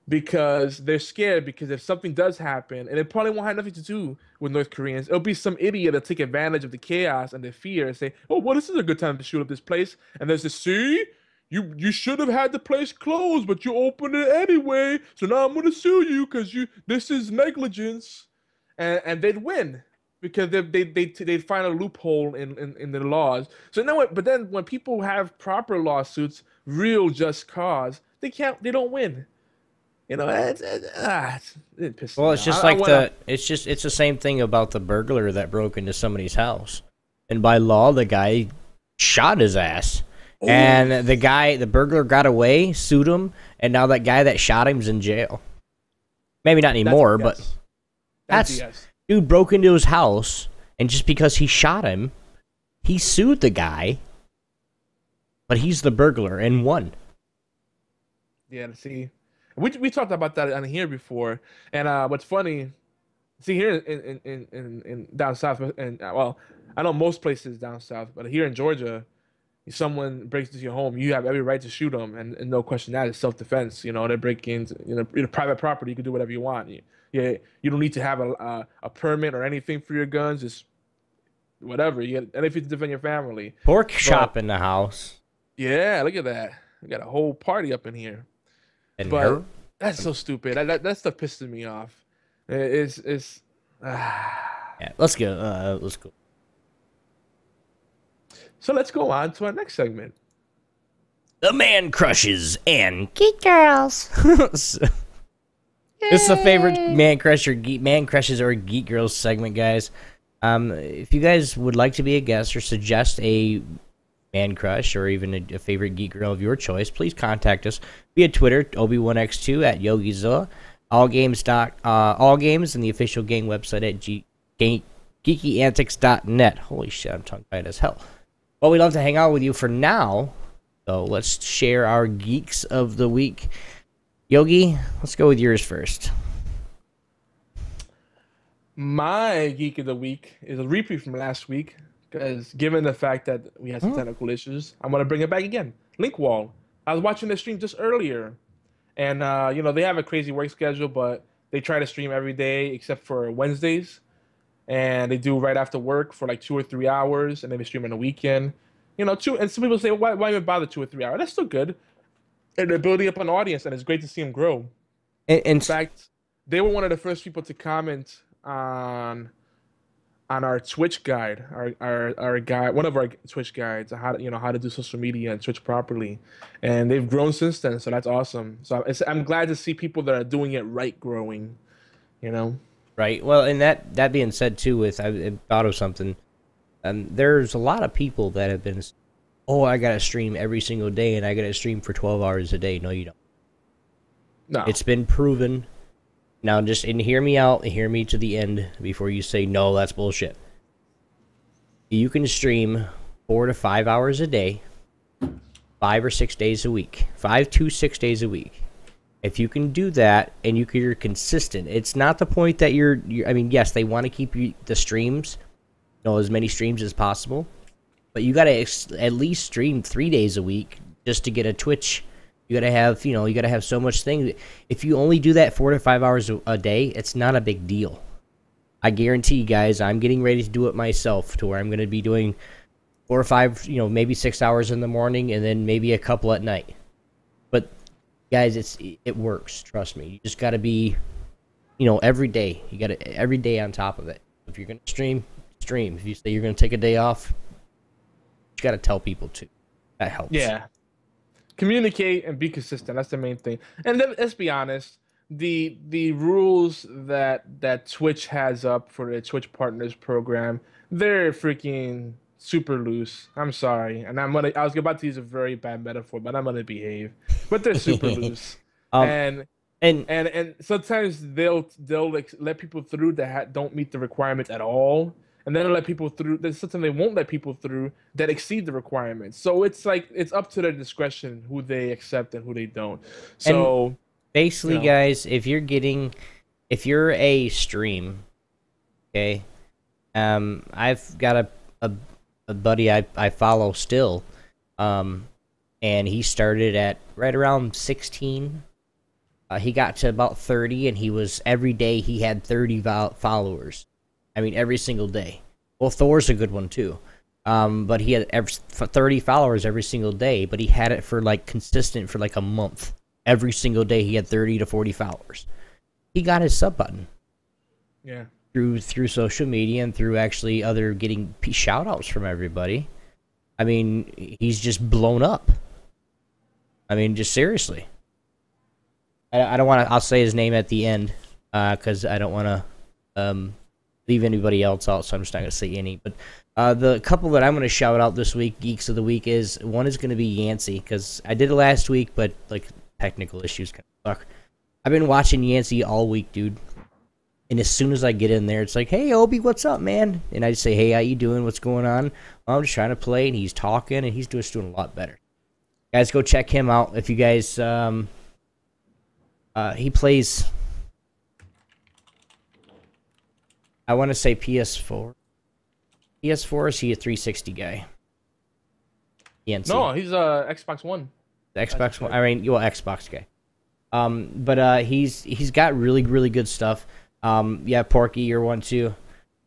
because they're scared, because if something does happen, and it probably won't have nothing to do with North Koreans, it'll be some idiot to take advantage of the chaos and the fear and say, "Oh, well, this is a good time to shoot up this place." And there's this, "See, you should have had the place closed, but you opened it anyway. So now I'm gonna sue you because this is negligence," and they'd win. Because they'd find a loophole in the laws. So but then when people have proper lawsuits, real just cause, they don't win. It pisses me Well, it's off. just it's the same thing about the burglar that broke into somebody's house, and by law the guy shot his ass, and the burglar got away, sued him, and now that guy that shot him's in jail. Maybe not anymore, but that's dude broke into his house, and just because he shot him, he sued the guy, but he's the burglar and won. Yeah, see, we talked about that on here before, and what's funny, see here in down south, and well, I know most places down south, but here in Georgia, if someone breaks into your home, you have every right to shoot them, and no question that is self-defense. They break into private property, you can do whatever you want. You don't need to have a permit or anything for your guns. Just whatever. You get anything to defend your family. Pork chop in the house. Yeah, look at that. We got a whole party up in here. And but that's so stupid. That stuff pisses me off. It's Yeah, let's go. Let's go. So let's go on to our next segment. The man crushes and geek girls. This is a favorite man crushes or geek girls segment, guys. If you guys would like to be a guest or suggest a man crush or even a favorite geek girl of your choice, please contact us via Twitter, Obi1x2 at YogiZilla, all games and the official gang website at geekyantics.net. Holy shit, I'm tongue-tied as hell. Well, we'd love to hang out with you for now, so let's share our geeks of the week. Yogi, let's go with yours first. My geek of the week is a repeat from last week, because given the fact that we had some technical issues, I'm going to bring it back again. Linkwall. I was watching the stream just earlier, and they have a crazy work schedule, but they try to stream every day except for Wednesdays, and they do right after work for like 2 or 3 and then they stream on the weekend. And some people say, why even bother 2 or 3 hours? That's still good. And they're building up an audience, and it's great to see them grow. In fact, they were one of the first people to comment on our Twitch guide, our guide, one of our Twitch guides, how to do social media and Twitch properly, and they've grown since then. So that's awesome. So I'm glad to see people that are doing it right growing. Right. Well, and that being said too, I thought of something. There's a lot of people that have been, I gotta stream every single day, and I gotta stream for 12 hours a day. No, you don't. No. It's been proven. Now, hear me out, and hear me to the end before you say, no, that's bullshit. You can stream 4 to 5 hours a day, 5 or 6 days a week, 5 to 6 days a week. If you can do that, and you're consistent, it's not the point that I mean, yes, they want to keep the streams, as many streams as possible, but you gotta at least stream 3 days a week just to get a Twitch. You gotta have, so much thing. If you only do that 4 to 5 hours a day, it's not a big deal. I guarantee you guys, I'm getting ready to do it myself, to where I'm gonna be doing 4 or 5, maybe 6 hours in the morning, and then maybe a couple at night. But guys, it works. Trust me. You just gotta be every day. You got to every day on top of it. If you're gonna stream, stream. If you say you're gonna take a day off, you got to tell people too. That helps. Yeah. Communicate and be consistent. That's the main thing. And then, let's be honest, the rules that Twitch has up for the Twitch Partners program, they're freaking super loose. I'm sorry, and I was about to use a very bad metaphor, but I'm gonna behave. But they're super loose, Um, and and and sometimes they'll like let people through that don't meet the requirements at all, and then they'll let people through. There's something they won't let people through that exceed the requirements. So it's like it's up to their discretion who they accept and who they don't. So basically, guys, if you're a stream, okay, I've got a buddy I follow still, and he started at right around 16. He got to about 30, and he was every day he had 30 followers. I mean, every single day. Well, Thor's a good one too, but he had 30 followers every single day. But he had it for like consistent for like a month. Every single day he had 30 to 40 followers. He got his sub button. Yeah. Through social media and through actually getting shout outs from everybody. I mean, he's just blown up. I mean, just seriously. I don't want to. I'll say his name at the end because I don't want to leave anybody else out. So I'm just not going to say any. But the couple that I'm going to shout out this week, Geeks of the Week, one is going to be Yancey because I did it last week, but like technical issues kind of suck. I've been watching Yancey all week, dude. And as soon as I get in there, it's like, "Hey, Obi, what's up, man?" And I just say, "Hey, how you doing? What's going on?" Well, I'm just trying to play, and he's talking, and he's just doing a lot better. Guys, go check him out if you guys. He plays. I want to say PS4. PS4 is he a 360 guy? Yancey. No, he's a Xbox One. The Xbox One. I mean, Xbox guy. But he's got really really good stuff. Yeah, Porky, you're one too.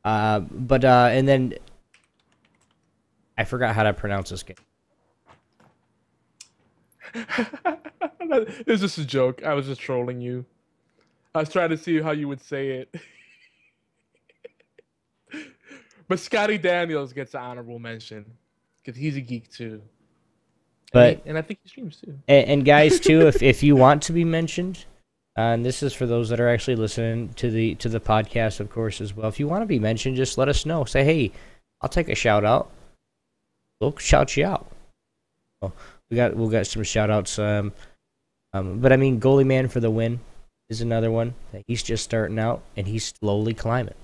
And then I forgot how to pronounce this game. It was just a joke. I was just trolling you. I was trying to see how you would say it. But Scotty Daniels gets an honorable mention because he's a geek too. And I think he streams too. And guys too, if you want to be mentioned, and this is for those that are actually listening to the podcast, of course, as well. If you want to be mentioned, just let us know. Say, hey, I'll take a shout out. We'll shout you out. Well, we'll get some shout outs. But I mean, Goalie Man for the Win is another one. He's just starting out and he's slowly climbing.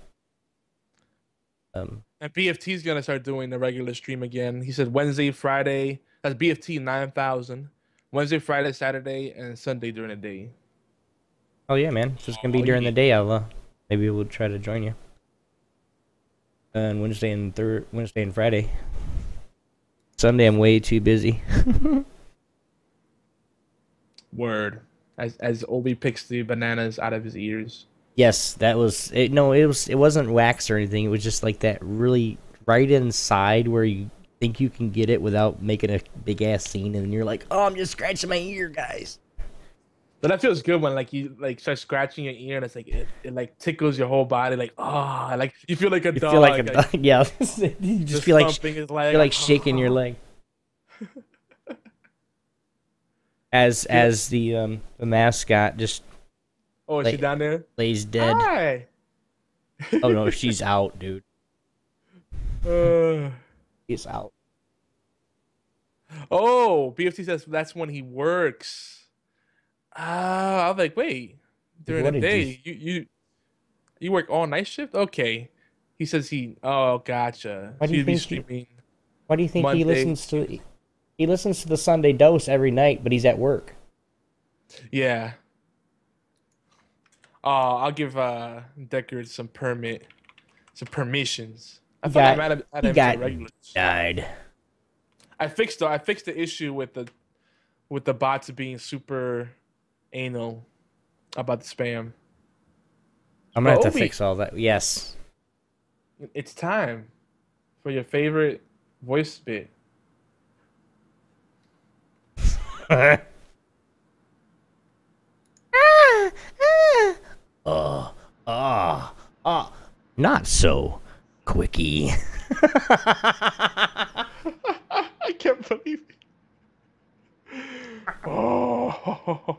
And BFT's gonna start doing the regular stream again. He said Wednesday, Friday. That's BFT 9000. Wednesday, Friday, Saturday, and Sunday during the day. Oh yeah, man. So it's gonna be during the day, Allah. Maybe we'll try to join you. And Wednesday and Friday. Sunday I'm way too busy. Word. As Obi picks the bananas out of his ears. Yes, that was it. No, it wasn't wax or anything. It was just like that really right inside where you think you can get it without making a big ass scene, and you're like, "Oh, I'm just scratching my ear, guys." But that feels good when like you like start scratching your ear and it's like it like tickles your whole body, like like you feel like a dog. Feel like a dog. Yeah, you just feel like shaking your leg. As the mascot just. Oh, is she down there? Lays dead. Hi. Oh no, she's out, dude. She's out. Oh, BFT says that's when he works. I was like, wait, during the day, you work all night shift? Okay. He says oh, gotcha. Why do you think streaming? Why do you think Monday. he listens to? He listens to the Sunday Dose every night, but he's at work. Yeah. I'll give Deckard some permissions. I thought I got regulars. Died. I fixed the issue with the bots being super anal about the spam. I'm gonna have to fix all that. Yes. It's time for your favorite voice bit. Oh, Not so quickie. I can't believe it. Oh.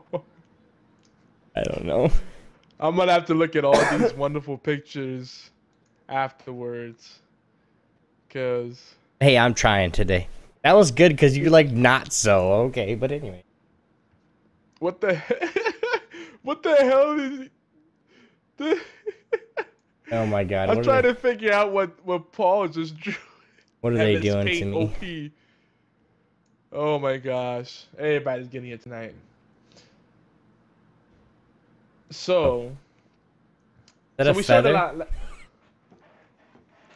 I don't know. I'm gonna have to look at all these wonderful pictures afterwards. Cause Hey, I'm trying today. That was good because you're like not so okay, but anyway. what the what the hell is the Oh my god. I'm trying to figure out what Paul just drew. What are they MS doing to Paint me? OP. Oh my gosh. Everybody's getting it tonight. So, Is that a we started feather? a lot.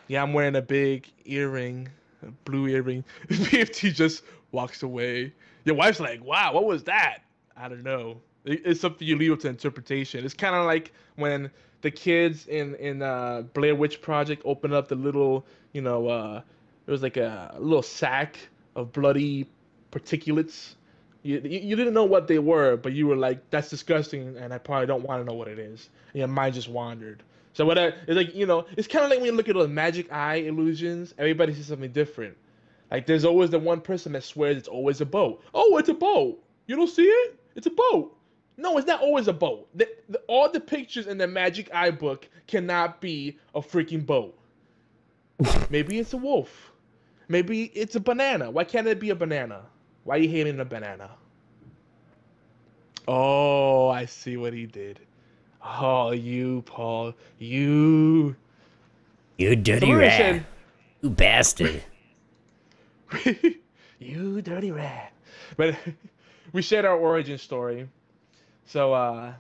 Yeah, I'm wearing a big earring, a blue earring. PFT just walks away. Your wife's like, "Wow, what was that?" I don't know. It's something you leave up to interpretation. It's kind of like when the kids in Blair Witch Project opened up the little, it was like a little sack of bloody particulates. You didn't know what they were, but you were like, "That's disgusting," and I probably don't want to know what it is. And your mind just wandered. So it's like, it's kind of like when you look at those magic eye illusions. Everybody sees something different. Like there's always the one person that swears it's always a boat. Oh, it's a boat. You don't see it? It's a boat. No, it's not always a boat. All the pictures in the magic eye book cannot be a freaking boat. Maybe it's a wolf. Maybe it's a banana. Why can't it be a banana? Why are you hating a banana? Oh, I see what he did. Oh, you, Paul. You. You dirty Somebody rat. said- You bastard. You dirty rat. But we shared our origin story. So,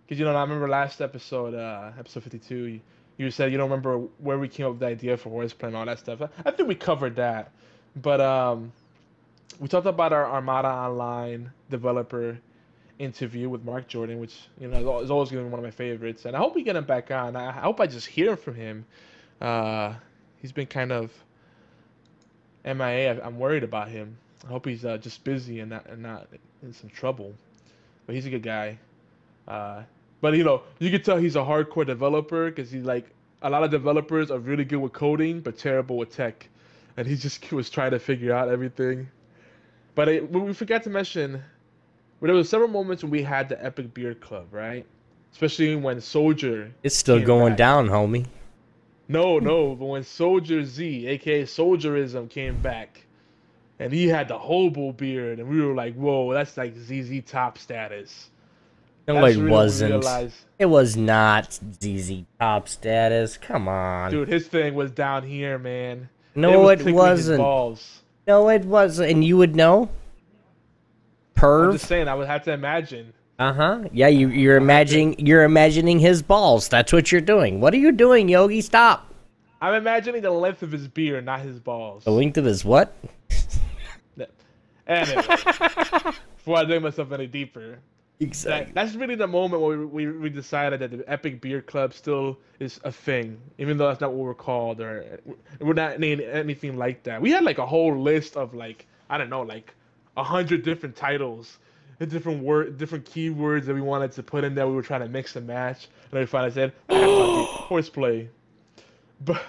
because, I remember last episode, episode 52, you said you don't remember where we came up with the idea for HorsePLAY and all that stuff. I think we covered that. But we talked about our Armada Online developer interview with Mark Jordan, which is always going to be one of my favorites, and I hope we get him back on. I hope I just hear from him. He's been kind of MIA. I'm worried about him. I hope he's just busy and not in some trouble. But he's a good guy. But you can tell he's a hardcore developer because he's like a lot of developers are really good with coding but terrible with tech, and he just was trying to figure out everything. But we forgot to mention. But there was several moments when we had the Epic Beard Club, right? Especially when Soldier. It's still going back. down, homie. No, but when Soldier Z, aka Soldierism, came back, and he had the hobo beard, and we were like, "Whoa, that's like ZZ Top status." No, That's it really wasn't. when we realized- It was not ZZ Top status. Come on. Dude, his thing was down here, man. No, it tickling his wasn't. balls. No, it wasn't. And you would know? I'm Perv? just saying, I would have to imagine. Yeah, you're imagining his balls. That's what you're doing. What are you doing, Yogi? Stop. I'm imagining the length of his beard, not his balls. The length of his what? Anyway, before I dig myself any deeper. Exactly. That's really the moment where we decided that the Epic Beard Club still is a thing, even though that's not what we're called, or we're not named anything like that. We had like a whole list of like, I don't know, like 100 different titles, different keywords that we wanted to put in there. We were trying to mix and match, and then we finally said, HorsePLAY. But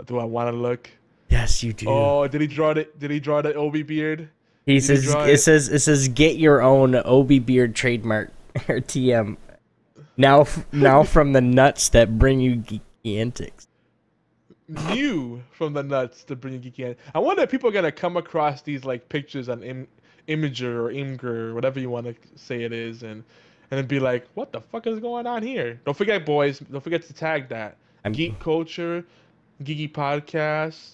do I want to look? Yes, you do. Oh, did he draw the Obi beard? He says it says get your own Obi Beard trademark or TM. Now from the nuts that bring you geeky antics. New from the nuts to bring you geeky antics. I wonder if people are gonna come across these like pictures on Imager or Imgur or whatever you want to say it is, and then be like, what the fuck is going on here? Don't forget, boys. Don't forget to tag that. Geek culture, geeky podcast.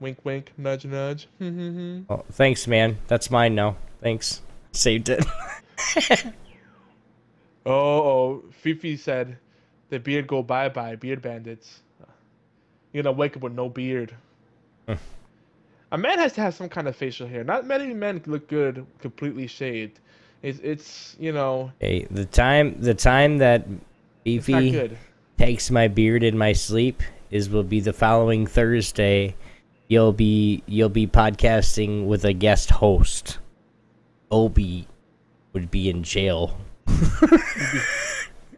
Wink, wink, nudge, nudge. Oh, thanks, man. That's mine now. Thanks. Saved it. Fifi said, the beard go bye-bye, beard bandits. You're gonna wake up with no beard. A man has to have some kind of facial hair. Not many men look good completely shaved. It's Hey, the time that it's not Fifi good. takes my beard in my sleep will be the following Thursday. You'll be podcasting with a guest host. Obi would be in jail.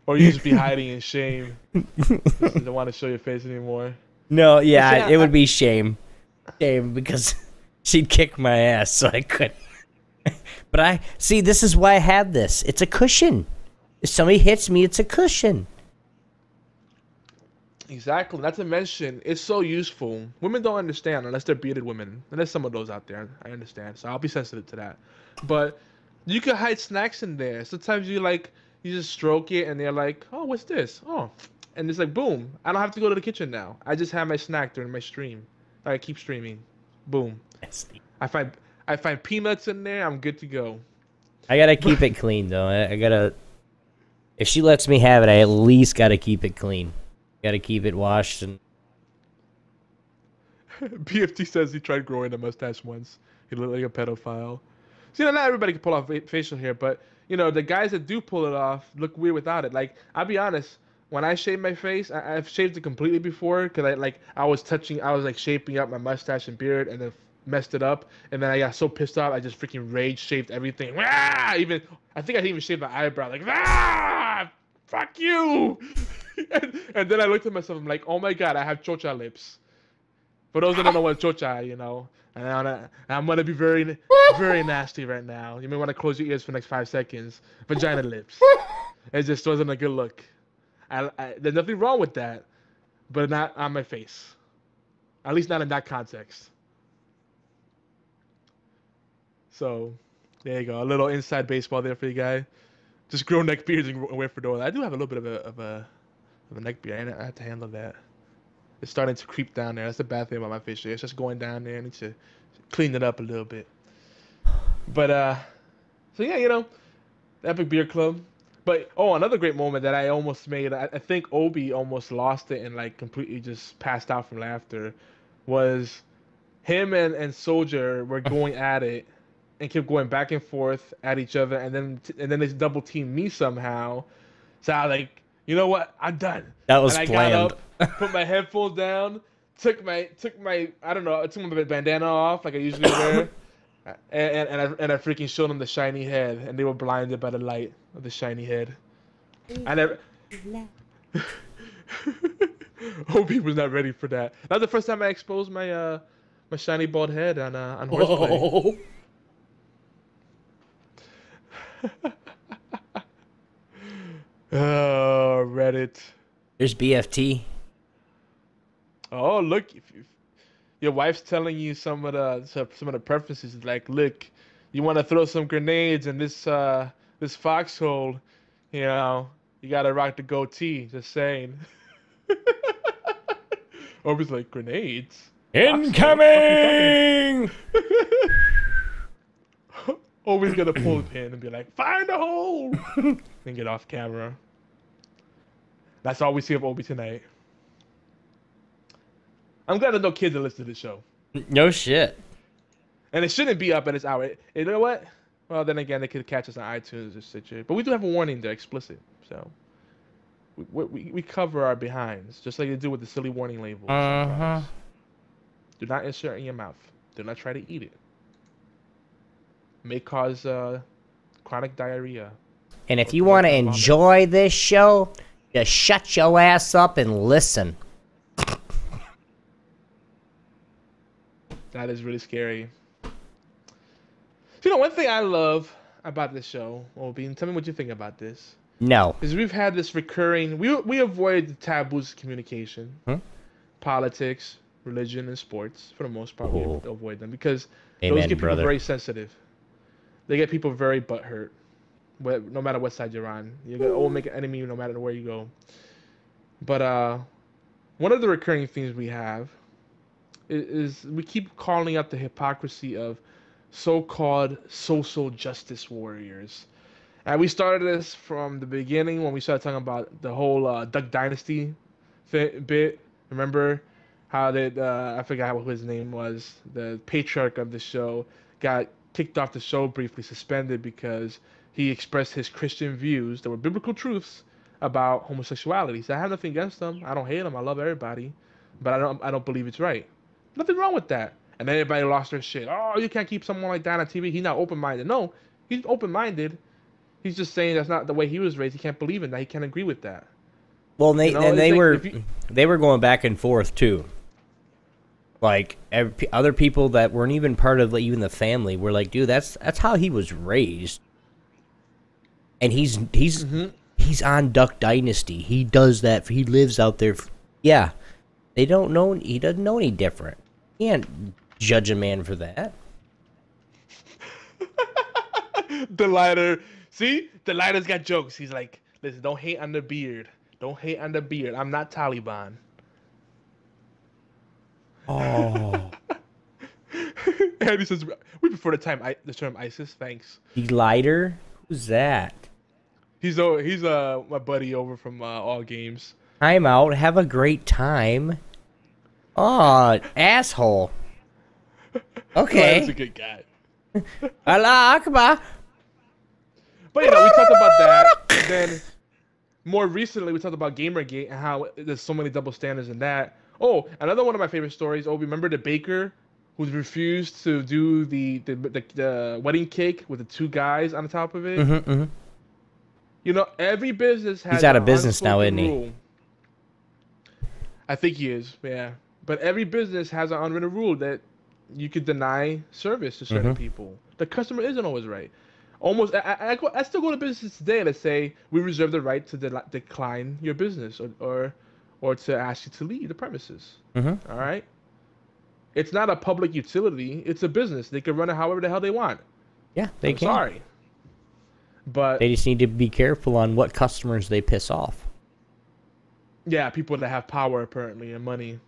Or you just be hiding in shame. Just don't want to show your face anymore. No, yeah, Yeah, it would be shame. Shame because she'd kick my ass, so I couldn't. But I see. This is why I have this. It's a cushion. If somebody hits me, it's a cushion. Exactly. Not to mention, it's so useful. Women don't understand unless they're bearded women. And there's some of those out there. I understand. So I'll be sensitive to that. But you can hide snacks in there. Sometimes you just stroke it and they're like, oh, what's this? Oh. And it's like, boom. I don't have to go to the kitchen now. I just have my snack during my stream. I keep streaming. Boom. I find peanuts in there. I'm good to go. I gotta keep it clean though. I gotta. If she lets me have it, I at least gotta keep it clean. Gotta keep it washed and. PFT says he tried growing a mustache once. He looked like a pedophile. So, not everybody can pull off facial hair, but the guys that do pull it off look weird without it. Like, I'll be honest, when I shave my face, I've shaved it completely before because I was shaping up my mustache and beard and then messed it up, and then I got so pissed off I just freaking rage shaved everything. I think I didn't even shave my eyebrow. Like, fuck you. and then I looked at myself. I'm like, oh my god, I have chocha lips. For those that don't know what chocha, and I'm gonna be very, very nasty right now. You may want to close your ears for the next 5 seconds. Vagina lips. It just wasn't a good look. There's nothing wrong with that, but not on my face. At least not in that context. So, there you go. A little inside baseball there for you guy. Just grow neck beards and wear fedora. I do have a little bit of a neck beard. I have to handle that. It's starting to creep down there. That's the bad thing about my facial hair. It's just going down there. I need to clean it up a little bit. But so yeah, the Epic Beer Club. But another great moment that I almost made. I think Obi almost lost it and like completely just passed out from laughter. Was him and Soldier were going at it and kept going back and forth at each other, and then they double teamed me somehow. So I was like, you know what? I'm done. That was and I planned. got up, put my headphones down, took my I don't know, I took my bandana off like I usually wear, and I freaking showed them the shiny head, and they were blinded by the light of the shiny head. I never. Obi was not ready for that. That was the first time I exposed my my shiny bald head on HorsePLAY. Oh, Reddit. There's BFT. Oh, look! If your wife's telling you some of the preferences, like, look, you want to throw some grenades in this foxhole, you gotta rock the goatee. Just saying. Obi's like, grenades? Incoming! Obi's gonna pull a pin and be like, find a hole! And get off camera. That's all we see of Obi tonight. I'm glad that no kids are listening to the show. No shit. And it shouldn't be up at this hour. You know what? Well, then again, they could catch us on iTunes or such. But we do have a warning there, explicit. So we cover our behinds, just like they do with the silly warning labels. Do not insert in your mouth. Do not try to eat it. May cause chronic diarrhea. And if you want to enjoy this show, just shut your ass up and listen. That is really scary. One thing I love about this show, Obi, and tell me what you think about this. No. Is we've had this recurring. We avoid the taboos of communication, politics, religion, and sports for the most part. We avoid them because those get people very sensitive. They get people very butthurt, no matter what side you're on. You will make an enemy no matter where you go. But one of the recurring themes we have is we keep calling out the hypocrisy of so-called social justice warriors. And we started this from the beginning when we started talking about the whole Duck Dynasty bit. Remember how I forgot what his name was, the patriarch of the show, got kicked off the show, briefly suspended because he expressed his Christian views that were biblical truths about homosexuality. So I have nothing against him. I don't hate him. I love everybody, but I don't believe it's right. Nothing wrong with that. And then everybody lost their shit. Oh, you can't keep someone like that on TV. He's not open-minded. No, he's open-minded. He's just saying that's not the way he was raised. He can't believe in that. He can't agree with that. Well, You know, it's like they were going back and forth too. Like other people that weren't even part of even the family were like, dude, that's how he was raised, and he's on Duck Dynasty. He does that. He lives out there. Yeah, they don't know. He doesn't know any different. You can't judge a man for that. The lighter. See, the lighter's got jokes. He's like, listen, don't hate on the beard. Don't hate on the beard. I'm not Taliban. Oh, And he says, we prefer the term ISIS. Thanks. the lighter. Who's that? He's my buddy over from All Games. I'm out. Have a great time. Oh, asshole. Okay. That's a good guy. Allah Akbar. But you know, we talked about that. And then more recently, we talked about Gamergate and how there's so many double standards in that. Oh, another one of my favorite stories. Oh, remember the baker who refused to do the wedding cake with the two guys on the top of it? Mm-hmm, mm-hmm. You know, every business has. He's out of an business now, unspoken isn't he? rule. I think he is. Yeah, but every business has an unwritten rule that you could deny service to certain people. The customer isn't always right. Almost, I still go to businesses today that say we reserve the right to decline your business or to ask you to leave the premises. Mm-hmm. All right. It's not a public utility. It's a business. They can run it however the hell they want. Yeah, they can. Sorry, but They just need to be careful on what customers they piss off. yeah, people that have power apparently and money.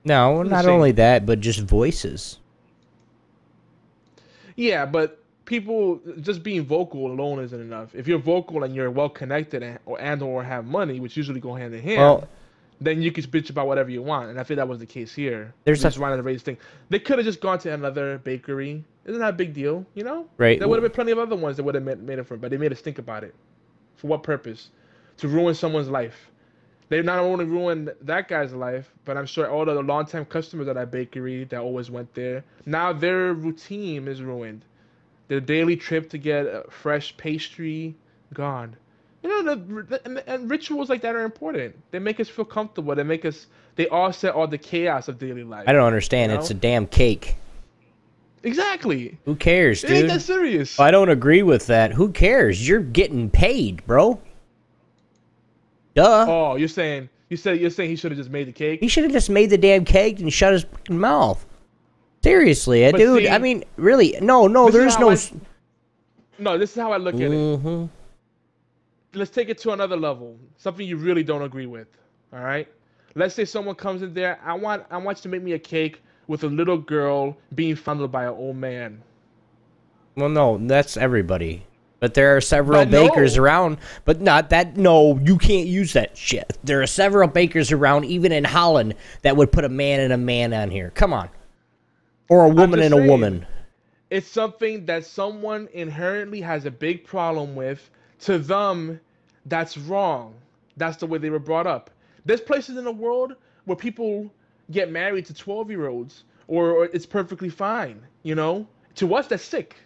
No, not same. only that, but just voices. Yeah, but people just being vocal alone isn't enough. If you're vocal and you're well connected or have money, which usually go hand in hand, Well, then you can bitch about whatever you want. And I think that was the case here. There's just a- wanted to raise thing. They could have just gone to another bakery. Isn't that a big deal? You know, Right. There would have been plenty of other ones that would have made it for, but they made us think about it. For what purpose? To ruin someone's life. They not only ruined that guy's life, but I'm sure all the longtime customers at that bakery that always went there, now their routine is ruined. Their daily trip to get a fresh pastry, gone. You know, and rituals like that are important. They make us feel comfortable. They offset all the chaos of daily life. I don't understand. You know? It's a damn cake. Exactly. Who cares, It ain't dude? that serious. If I don't agree with that, who cares? You're getting paid, bro. Duh. Oh, you're saying he should have just made the cake? He should have just made the damn cake and shut his fucking mouth. Seriously, But dude. see, I mean, really, no. this There's is no. how No, this is how I look at it. Mm-hmm. Let's take it to another level. Something you really don't agree with. All right. Let's say someone comes in there. I want you to make me a cake with a little girl being fondled by an old man. Well, no, that's everybody. But there are several But no. bakers around. But not that. No, you can't use that shit. There are several bakers around, even in Holland, that would put a man and a man on here. Come on. Or a woman just and a saying. woman. It's something that someone inherently has a big problem with. To them, that's wrong. That's the way they were brought up. There's places in the world where people get married to 12-year-olds, or it's perfectly fine. You know, to us, that's sick.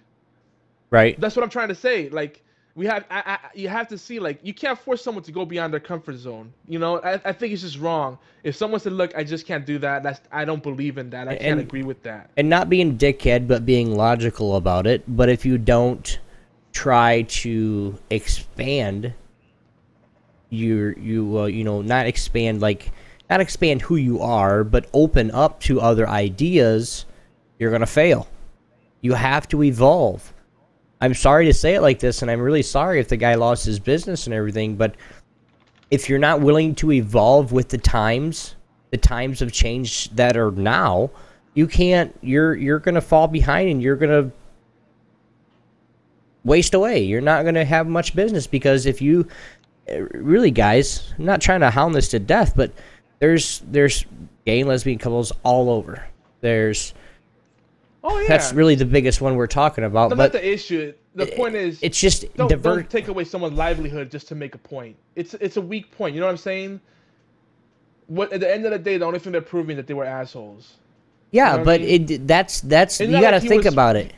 Right. That's what I'm trying to say. Like, you have to see, like, you can't force someone to go beyond their comfort zone. You know, I think it's just wrong. If someone said, look, I just can't do that, I don't believe in that. I can't agree with that. And not being a dickhead, but being logical about it. But if you don't try to expand not expand who you are, but open up to other ideas, you're gonna fail. You have to evolve. I'm sorry to say it like this, and I'm really sorry if the guy lost his business and everything, but if you're not willing to evolve with the times of change that are now, you can't. You're gonna fall behind, and you're gonna waste away. You're not gonna have much business, because if you really, guys, I'm not trying to hound this to death, but there's gay and lesbian couples all over. Oh yeah, That's really the biggest one we're talking about. That's but not the issue. The point is, it's just don't take away someone's livelihood just to make a point. It's a weak point. You know what I'm saying? At the end of the day, the only thing they're proving that they were assholes. Yeah, You know what but I mean? that's It's you not got to like he think was- about it.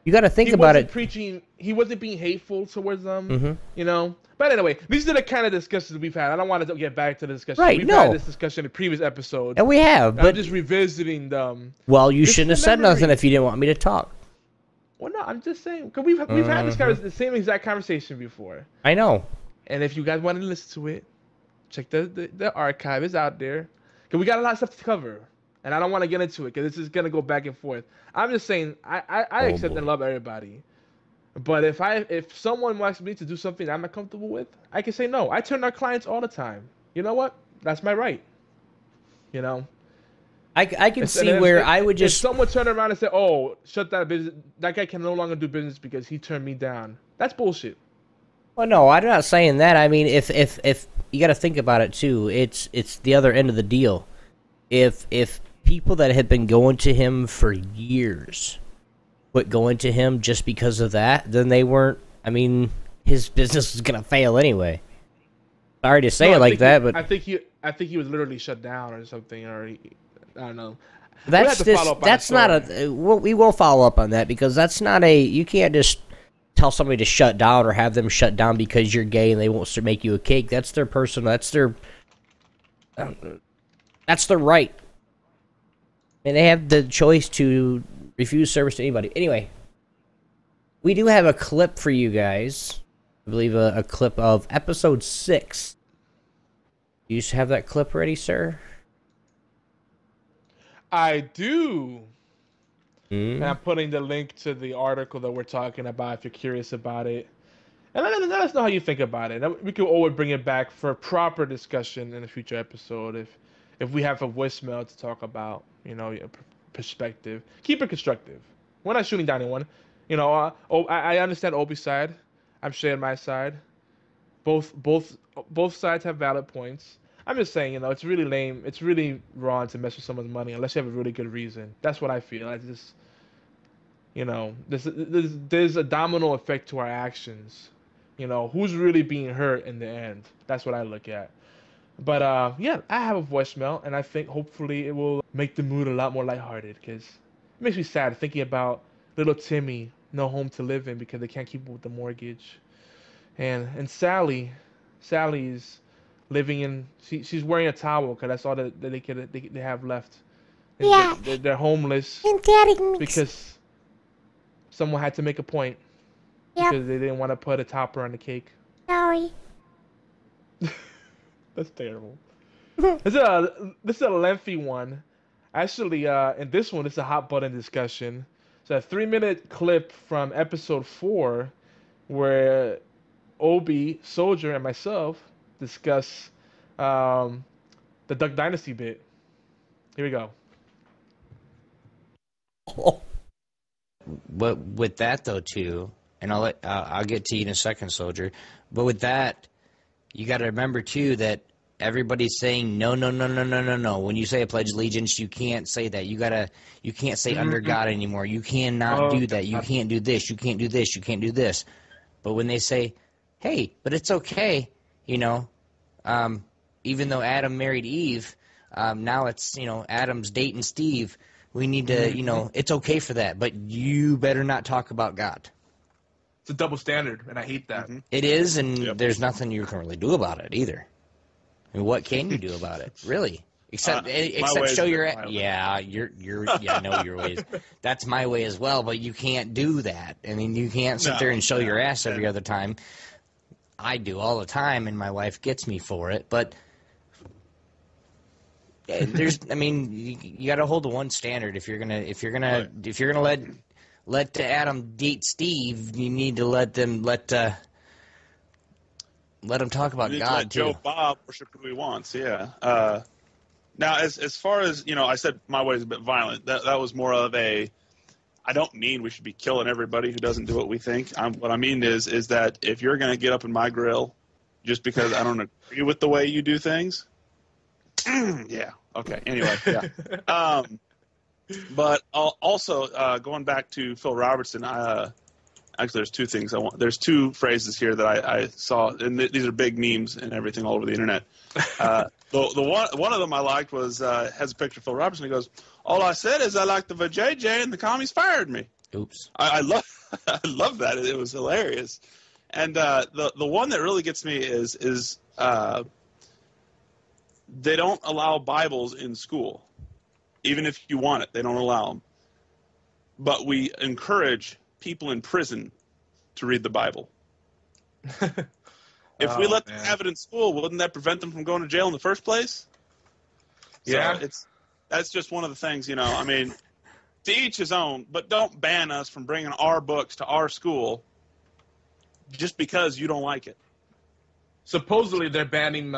You got to think he about wasn't it. preaching. He wasn't being hateful towards them. Mm-hmm. You know. But anyway, these are the kind of discussions we've had. I don't want to get back to the discussion. Right, We've no. had this discussion in previous episodes. And we have, I'm but just revisiting them. well, you This shouldn't have is a said nothing memory. if you didn't want me to talk. Well, no, I'm just saying because we've had this the same exact conversation before. I know. And if you guys want to listen to it, check the archive. It's out there. Because we got a lot of stuff to cover. And I don't want to get into it because this is going to go back and forth. I'm just saying I accept boy. and love everybody. But if someone wants me to do something I'm not comfortable with, I can say no. I turn our clients all the time. You know what? That's my right. You know? I can see where I would If just... someone turned around and said, oh, shut that business. That guy can no longer do business because he turned me down. That's bullshit. Well, no, I'm not saying that. I mean, if you got to think about it too, it's the other end of the deal. If people that had been going to him for years quit going to him just because of that, then they weren't. I mean, his business was gonna fail anyway. Sorry to say it like that, but I think he was literally shut down or something, or I don't know. that's not a. We will follow up on that because that's not a. You can't just tell somebody to shut down or have them shut down because you're gay and they won't make you a cake. That's their personal. That's their right. And they have the choice to refuse service to anybody. Anyway, we do have a clip for you guys. I believe a clip of episode 6. Do you have that clip ready, sir? I do. And I'm putting the link to the article that we're talking about if you're curious about it. And let us know how you think about it. We can always bring it back for proper discussion in a future episode if we have a voicemail to talk about, you know, your perspective. Keep it constructive. We're not shooting down anyone. You know, I understand Obi's side. I'm sharing my side. Both sides have valid points. I'm just saying, you know, it's really lame. It's really wrong to mess with someone's money unless you have a really good reason. That's what I feel. I just, you know, there's a domino effect to our actions. You know, who's really being hurt in the end? That's what I look at. But yeah, I have a voicemail, and I think hopefully it will make the mood a lot more lighthearted because it makes me sad thinking about little Timmy, no home to live in because they can't keep up with the mortgage, and Sally's living in. She's wearing a towel because that's all that they have left. And Yeah. they're homeless And Daddy, because someone had to make a point Yep. because they didn't want to put a topper on the cake. sorry. That's terrible. This is a lengthy one. Actually, in this one, it's a hot button discussion. It's a 3-minute clip from episode 4 where Obi, Soldier, and myself discuss the Duck Dynasty bit. Here we go. But with that though too, and I'll get to you in a second, Soldier. But with that, you got to remember too that everybody's saying no. When you say a pledge of allegiance, you can't say that. You can't say under God anymore. You cannot do that. You can't do this. You can't do this. You can't do this. But when they say, hey, but it's okay, you know, even though Adam married Eve, now it's, you know, Adam's dating Steve. We need to, you know, it's okay for that, but you better not talk about God. It's a double standard, and I hate that. It is, and there's nothing you can really do about it either. I mean, what can you do about it, really? Except show your I know your ways. That's my way as well, but you can't do that. I mean, you can't sit there and show your ass every other time. I do all the time, and my wife gets me for it, but there's, I mean, you got to hold to one standard. If you're gonna let Adam date Steve, you need to let him talk about God let too. Joe Bob worship who he wants. Yeah. Now, as far as, you know, I said my way is a bit violent. That was more of a. I don't mean we should be killing everybody who doesn't do what we think. What I mean is that if you're going to get up in my grill just because I don't agree with the way you do things, yeah, okay. Anyway, yeah. But also going back to Phil Robertson, actually there's two things I want. There's two phrases here that I saw, and these are big memes and everything all over the internet. The one of them I liked has a picture of Phil Robertson. He goes, "All I said is I like the vajayjay and the commies fired me." Oops. I love I love that. It was hilarious. And the one that really gets me is they don't allow Bibles in school, even if you want it. They don't allow them. But we encourage people in prison to read the Bible. If we Oh, let them man. have it in school, wouldn't that prevent them from going to jail in the first place? Yeah. So that's just one of the things, you know. I mean, to each his own, but don't ban us from bringing our books to our school just because you don't like it. Supposedly they're banning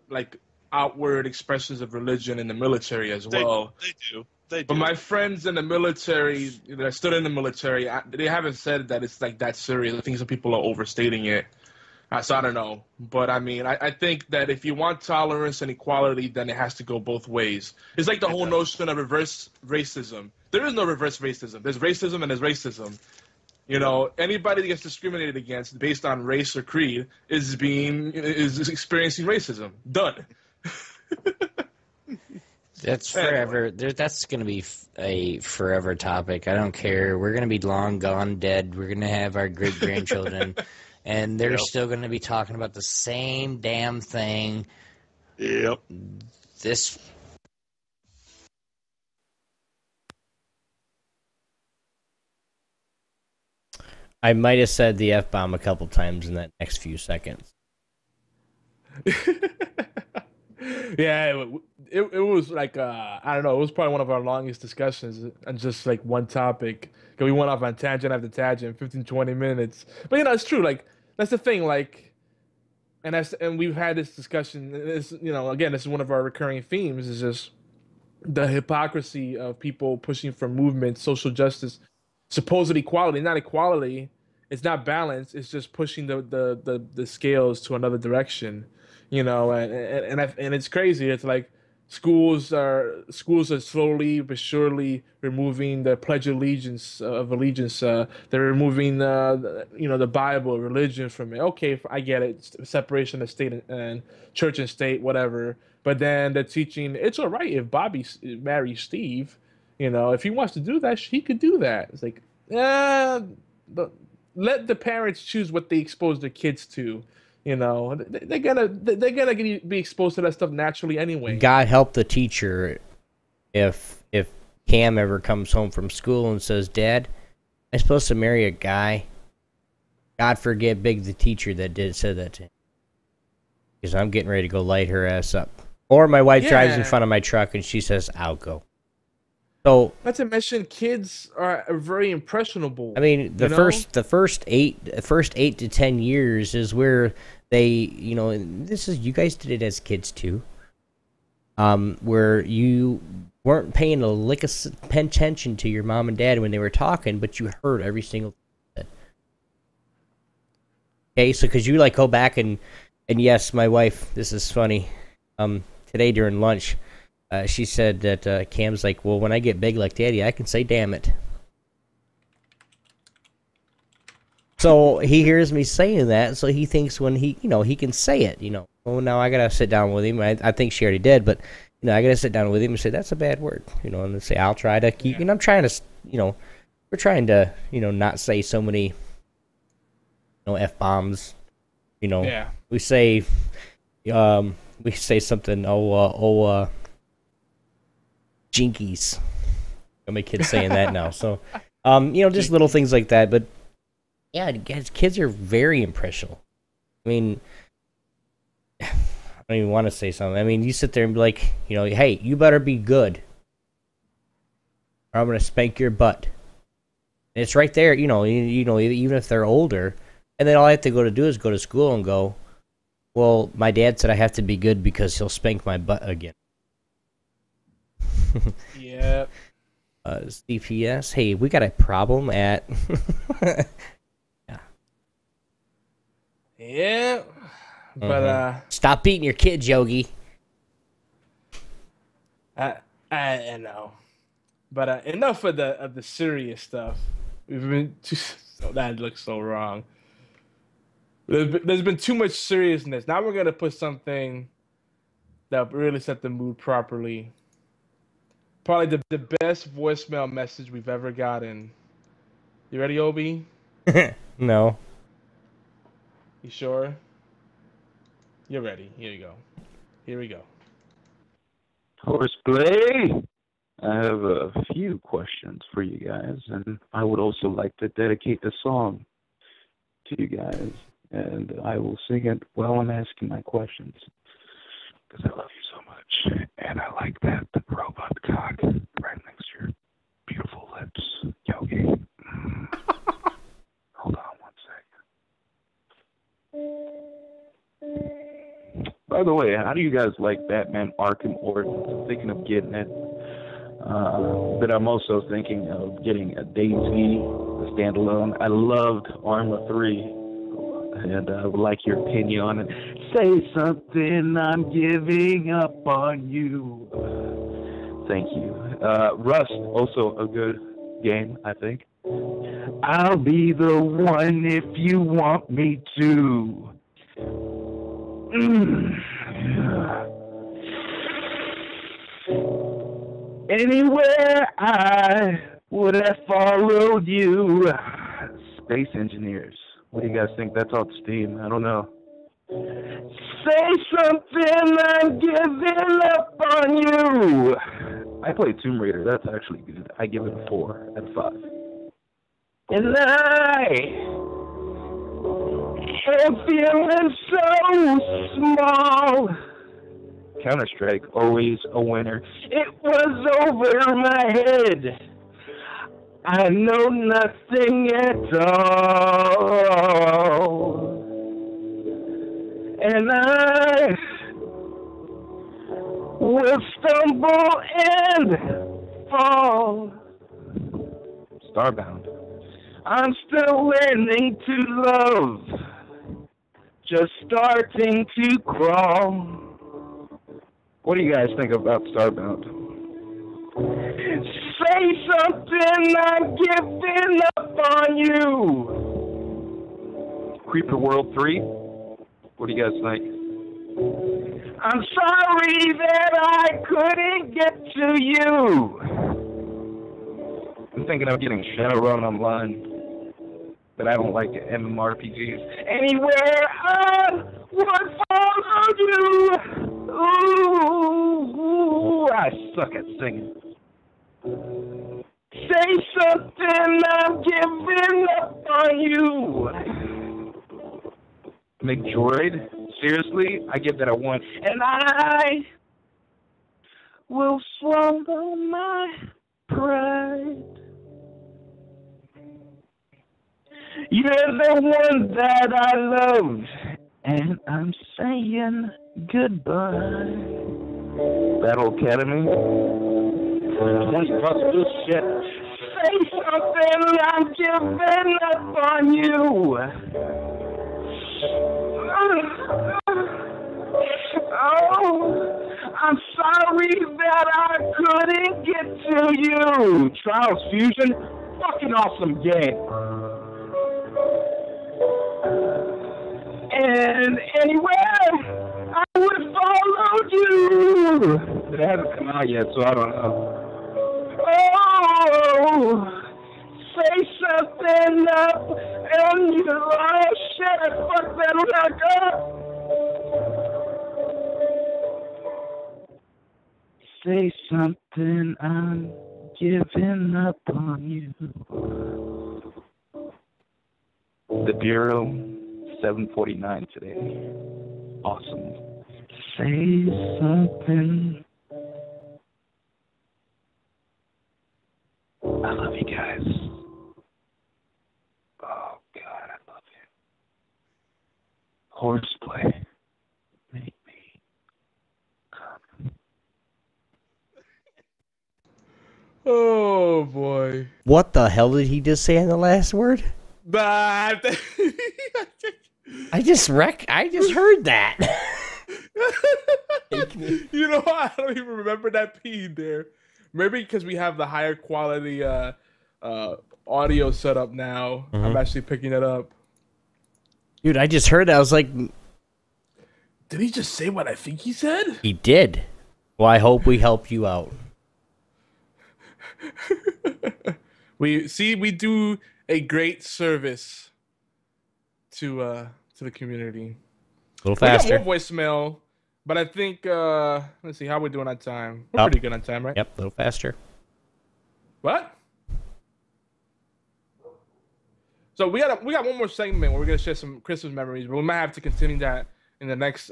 like outward expressions of religion in the military as well. They do. They But do. my friends in the military that stood in the military, they haven't said that it's like that serious. I think some people are overstating it. So I don't know. But I mean, I think that if you want tolerance and equality, then it has to go both ways. It's like the whole notion of reverse racism. There is no reverse racism. There's racism and there's racism. You know, anybody that gets discriminated against based on race or creed is experiencing racism. Done. That's forever. That's going to be a forever topic. I don't care. We're going to be long gone, dead. We're going to have our great grandchildren, and they're Yep. still going to be talking about the same damn thing. Yep. This. I might have said the F-bomb a couple times in that next few seconds. Yeah, it was like I don't know. It was probably one of our longest discussions on just like one topic. 'Cause we went off on tangent after tangent, 15, 20 minutes. But you know, it's true. Like that's the thing. Like, and we've had this discussion. This, you know, again, this is one of our recurring themes. Is just the hypocrisy of people pushing for movement, social justice, supposed equality, not equality. It's not balance. It's just pushing the scales to another direction, you know. And it's crazy. It's like schools are slowly but surely removing the Pledge of Allegiance. They're removing the Bible, religion from it. Okay, I get it. It's separation of state and church and state, whatever. But then they're teaching it's all right if Bobby marries Steve. You know, if he wants to do that, he could do that. It's like, but let the parents choose what they expose their kids to. You know, they're gonna be exposed to that stuff naturally anyway. God help the teacher if Cam ever comes home from school and says, "Dad, I'm supposed to marry a guy." God forget Big the teacher that said that to him, because I'm getting ready to go light her ass up. Or my wife drives in front of my truck and she says, "I'll go." So not to mention, kids are very impressionable. I mean, the first 8 to 10 years is where they, you know, this is, you guys did it as kids too, where you weren't paying a lick of attention to your mom and dad when they were talking, but you heard every single thing. Okay, so because you like go back and yes, my wife, this is funny, today during lunch, she said that Cam's like, well, when I get big like Daddy, I can say "damn it." So he hears me saying that, so he thinks when he can say it, Well, now I gotta sit down with him. I think she already did, but I gotta sit down with him and say that's a bad word, and say I'll try to keep. I'm trying to, we're trying to, not say so many, F-bombs. Yeah. We say something. Jinkies. My kid's saying that now. So, just little things like that. But yeah, kids are very impressionable. I mean, I don't even want to say something. I mean, you sit there and be like, hey, you better be good, or I'm gonna spank your butt. And it's right there. Even if they're older, and then all I have to do is go to school and go, well, my dad said I have to be good because he'll spank my butt again. Yeah. CPS, hey, we got a problem at. Yeah. But stop beating your kids, Yogi. I know. But enough of the serious stuff. We've been that looks so wrong. There's been too much seriousness. Now we're gonna put something that really set the mood properly. Probably the best voicemail message we've ever gotten You ready, Obi? No. You sure? You're ready. Here you go. Here we go. HorsePLAY. I have a few questions for you guys, and I would also like to dedicate the song to you guys, and I will sing it while I'm asking my questions, because I love you so much, and I like that robot cock right next to your beautiful lips, Yogi. Hold on one second. By the way, how do you guys like Batman Arkham Origins? I'm thinking of getting it. But I'm also thinking of getting a Daisy, a standalone. I loved Arma 3, and I would like your opinion on it. Say something, I'm giving up on you. Thank you. Rust, also a good game, I think. I'll be the one if you want me to. Anywhere I would have followed you. Space Engineers. What do you guys think? That's off Steam. I don't know. Say something, I'm giving up on you. I played Tomb Raider. That's actually good. I give it a 4 out of 5. And I am feeling so small. Counter-Strike, always a winner. It was over my head. I know nothing at all. And I will stumble and fall. Starbound. I'm still learning to love. Just starting to crawl. What do you guys think about Starbound? Say something, I'm giving up on you. Creeper World 3? What do you guys think? I'm sorry that I couldn't get to you. I'm thinking of getting Shadowrun Online, but I don't like MMORPGs. Anywhere I would follow you. Ooh, I suck at singing. Say something, I'm giving up on you. McDroid? Seriously? I give that a 1. And I will swallow my pride. You're the one that I love, and I'm saying goodbye. Battle Academy. This shit. Say something, I'm giving up on you. Oh, I'm sorry that I couldn't get to you. Trials Fusion, fucking awesome game. And anywhere I would follow you. But it hasn't come out yet, so I don't know. Oh, say something up, and you lie, shit, fuck that look up. Say something, I'm giving up on you. The Bureau, 7:49 today. Awesome. Say something. I love you guys. Oh, God, I love you. HorsePLAY. Make me come. Oh boy. What the hell did he just say in the last word? But I just heard that. you know, I don't even remember that P there. Maybe because we have the higher quality audio setup now. I'm actually picking it up. Dude, I just heard that. I was like, Did he just say what I think he said? he did. Well, I hope we helped you out. We do a great service to the community. A little faster. We got more voicemail, but I think let's see how we're doing on time. We're Up. pretty good on time, right? Yep, a little faster. What? So we got one more segment where we're gonna share some Christmas memories, but we might have to continue that in the next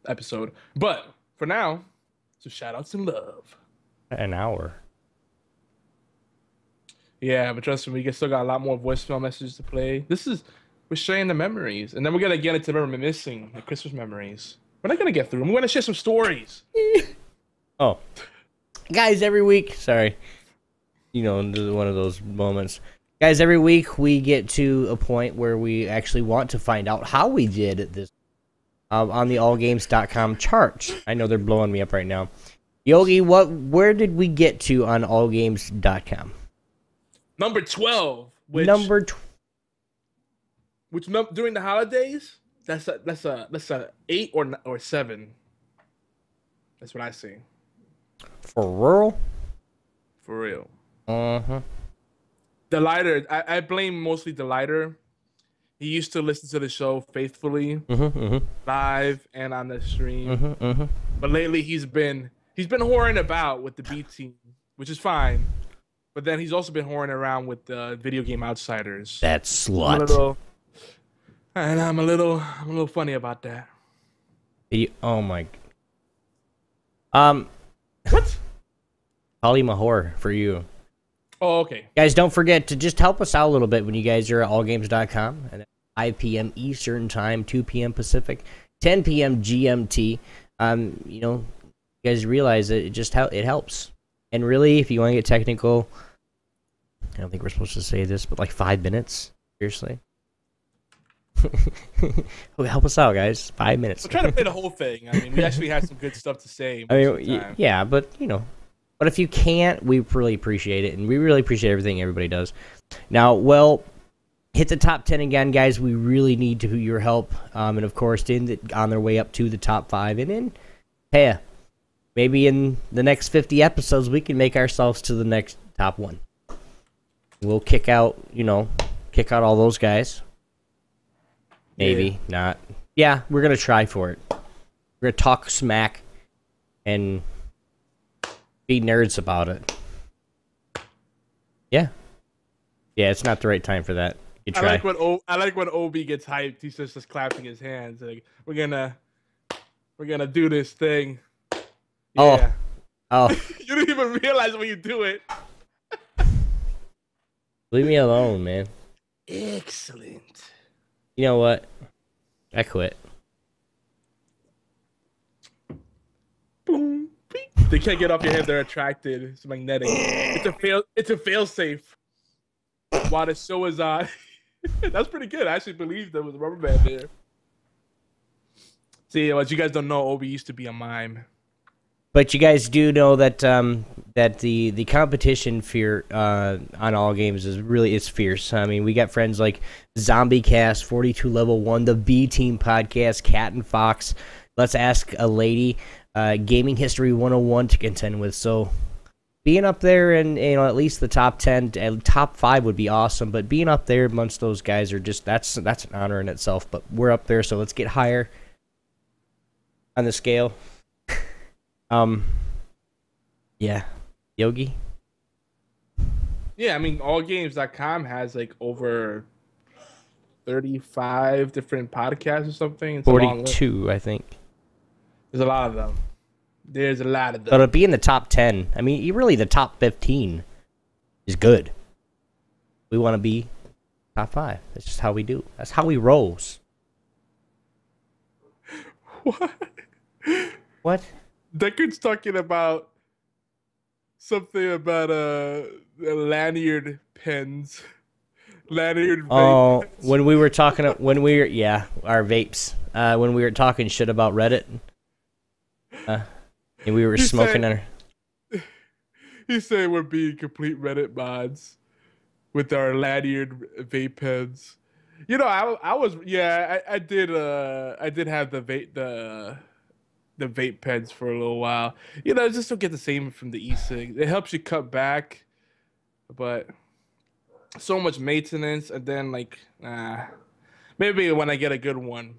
episode. But for now, so shout outs and love. An hour. Yeah, but trust me, we still got a lot more voicemail messages to play. We're sharing the memories, and then we're gonna get into reminiscing the Christmas memories. We're not gonna get through them. We're gonna share some stories. Oh, guys, every week. Sorry, one of those moments. Guys, every week we get to a point where we actually want to find out how we did this on the allgames.com charts. I know they're blowing me up right now. Yogi, where did we get to on allgames.com? Number 12. Which during the holidays, that's a 8 or 7. That's what I see. For rural? For real. Uh-huh. The lighter, I blame mostly the lighter. He used to listen to the show faithfully, live and on the stream. But lately he's been whoring about with the B team, which is fine. But then he's also been whoring around with the Video Game Outsiders. That slut. I'm a little funny about that. Oh my. What? Holly Mahor for you. Oh, okay. Guys, don't forget to just help us out a little bit when you guys are at allgames.com. And at 5 p.m. Eastern Time, 2 p.m. Pacific, 10 p.m. GMT. You guys realize that it helps. And really, if you want to get technical, I don't think we're supposed to say this, but like 5 minutes. Seriously. Help us out, guys. 5 minutes. I'm trying to play the whole thing. I mean, we actually had some good stuff to say. Yeah, but but if you can't, we really appreciate it, and we really appreciate everything everybody does. Now, hit the top 10 again, guys. We really need your help, and of course, on their way up to the top 5, and then, hey, maybe in the next 50 episodes, we can make ourselves to the next top 1. We'll kick out all those guys. Maybe not. Yeah, we're gonna try for it. We're gonna talk smack and be nerds about it. Yeah, it's not the right time for that. You try. I like when OB gets hyped. He's just clapping his hands like we're gonna do this thing. Yeah. Oh. You don't even realize when you do it. Leave me alone, man. Excellent. You know what? I quit. Boom. Beep. They can't get off your head. They're attracted. It's magnetic. It's a fail safe. While the show is on. That's pretty good. I actually believe there was a rubber band there. See, what you guys don't know, Obi used to be a mime. But you guys do know that that the competition fear on all games is fierce. I mean, we got friends like Zombie Cast, 42 Level 1, the B Team Podcast, Cat and Fox, Let's Ask a Lady, Gaming History 101 to contend with. So being up there and at least the top 10, top 5 would be awesome. But being up there amongst those guys are just that's an honor in itself. But we're up there, so let's get higher on the scale. Yeah. Yogi? Yeah, I mean, allgames.com has like over 35 different podcasts or something. It's 42, I think. There's a lot of them. But to be in the top 10, I mean, really the top 15 is good. We want to be top 5. That's just how we do. That's how we rose. What? Deckard's talking about something about lanyard pens. Lanyard vape pens. When we were talking, our vapes. When we were talking shit about Reddit, and we were smoking on her. He's saying we're being complete Reddit mods with our lanyard vape pens. I did have the vape pens for a little while. Just don't get the same from the e-cig. It helps you cut back, but so much maintenance, and then like, maybe when I get a good one.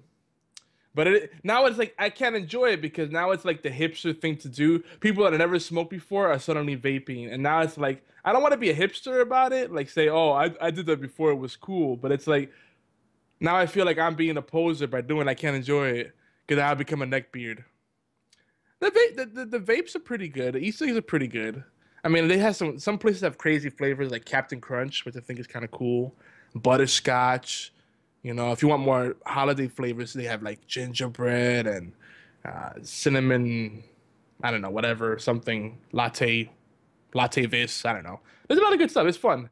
But now it's like I can't enjoy it because now it's like the hipster thing to do. People that have never smoked before are suddenly vaping, and now it's like I don't want to be a hipster about it. Like say, oh, I did that before, it was cool. But it's like now I feel like I'm being a poser by doing. I can't enjoy it because I'll become a neckbeard. The vapes are pretty good. The Easter eggs are pretty good. I mean, they have some places have crazy flavors like Captain Crunch, which I think is kind of cool. Butterscotch. You know, if you want more holiday flavors, they have like gingerbread and cinnamon, I don't know, whatever, something, latte vis, I don't know. There's a lot of good stuff. It's fun.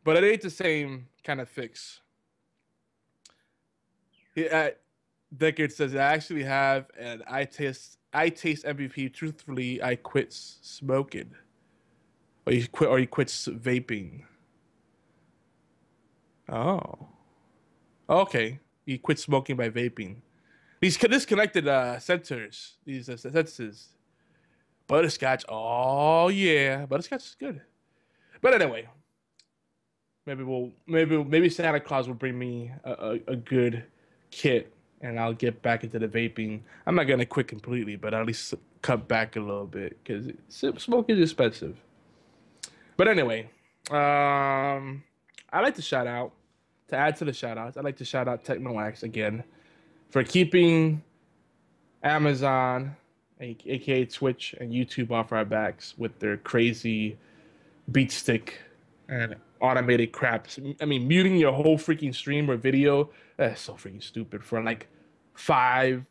But it ain't the same kind of fix. Deckard says, I actually have, and I taste MVP. Truthfully, I quit smoking. Or he quits vaping. Oh. Okay, he quit smoking by vaping. These disconnected sensors, these sensors. Butterscotch, oh yeah, butterscotch is good. But anyway, maybe Santa Claus will bring me a good kit, and I'll get back into the vaping. I'm not gonna quit completely, but at least cut back a little bit because smoking is expensive. But anyway, I like to shout out. To add to the shout-outs, I'd like to shout out TechnoAxe again for keeping Amazon, aka Twitch and YouTube, off our backs with their crazy beat stick and automated craps. I mean, muting your whole freaking stream or video, that's so freaking stupid for like 5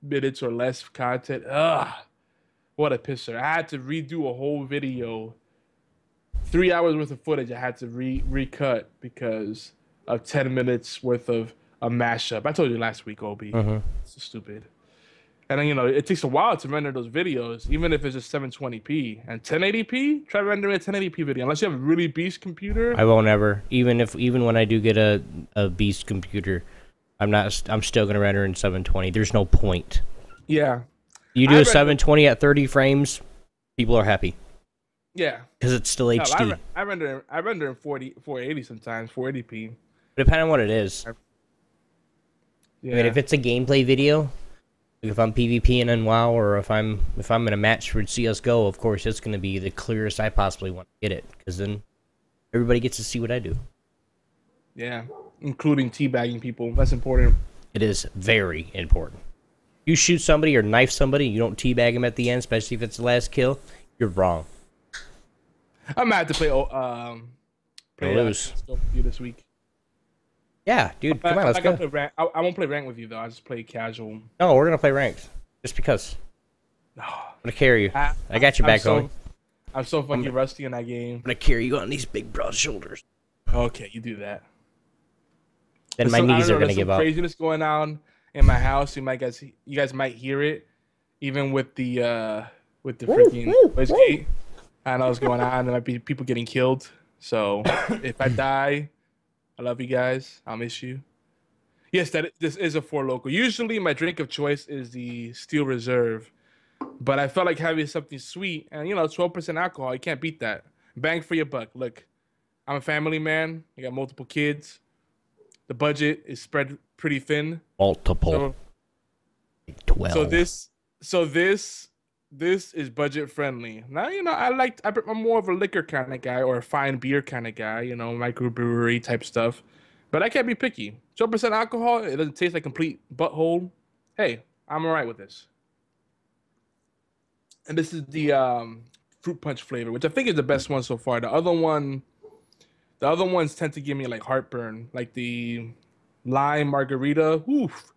minutes or less of content. Ugh, what a pisser. I had to redo a whole video, 3 hours worth of footage I had to recut because of 10 minutes worth of a mashup. I told you last week, Obi. It's so stupid. And then, you know, it takes a while to render those videos, even if it's just 720p. And 1080p? Try rendering a 1080p video. Unless you have a really beast computer. I won't ever. Even when I do get a beast computer, I'm still gonna render in 720. There's no point. Yeah. You do a 720 at 30 frames, people are happy. Yeah. Because it's still HD. No, I render in 480 sometimes, 480p. Depending on what it is. Yeah. I mean, if it's a gameplay video, like if I'm PvPing in WoW, or if I'm in a match for CS:GO, of course it's going to be the clearest I possibly want to get it, because then everybody gets to see what I do. Yeah, including teabagging people. That's important. It is very important. You shoot somebody or knife somebody, you don't teabag them at the end, especially if it's the last kill, you're wrong. I'm gonna have to play lose with you this week. Yeah, dude, come on, let's go. I won't play rank with you though. I just play casual. No, we're gonna play ranked, just because. No, I'm gonna carry you. I got you back home. I'm so fucking rusty in that game. I'm gonna carry you on these big broad shoulders. Okay, you do that. Then my knees are gonna give up. Craziness going on in my house. You guys might hear it, even with the freaking noise gate. I know what's going on. There might be people getting killed. So if I die, I love you guys. I'll miss you. Yes, this is a 4 local. Usually my drink of choice is the Steel Reserve, but I felt like having something sweet, and 12% alcohol. You can't beat that. Bang for your buck. Look, I'm a family man. I got multiple kids. The budget is spread pretty thin. Multiple. 12. So this is budget friendly. Now, I'm more of a liquor kind of guy, or a fine beer kind of guy, microbrewery type stuff. But I can't be picky. 12% alcohol, it doesn't taste like complete butthole. Hey, I'm all right with this. And this is the fruit punch flavor, which I think is the best one so far. The other ones tend to give me like heartburn, like the lime margarita. Oof,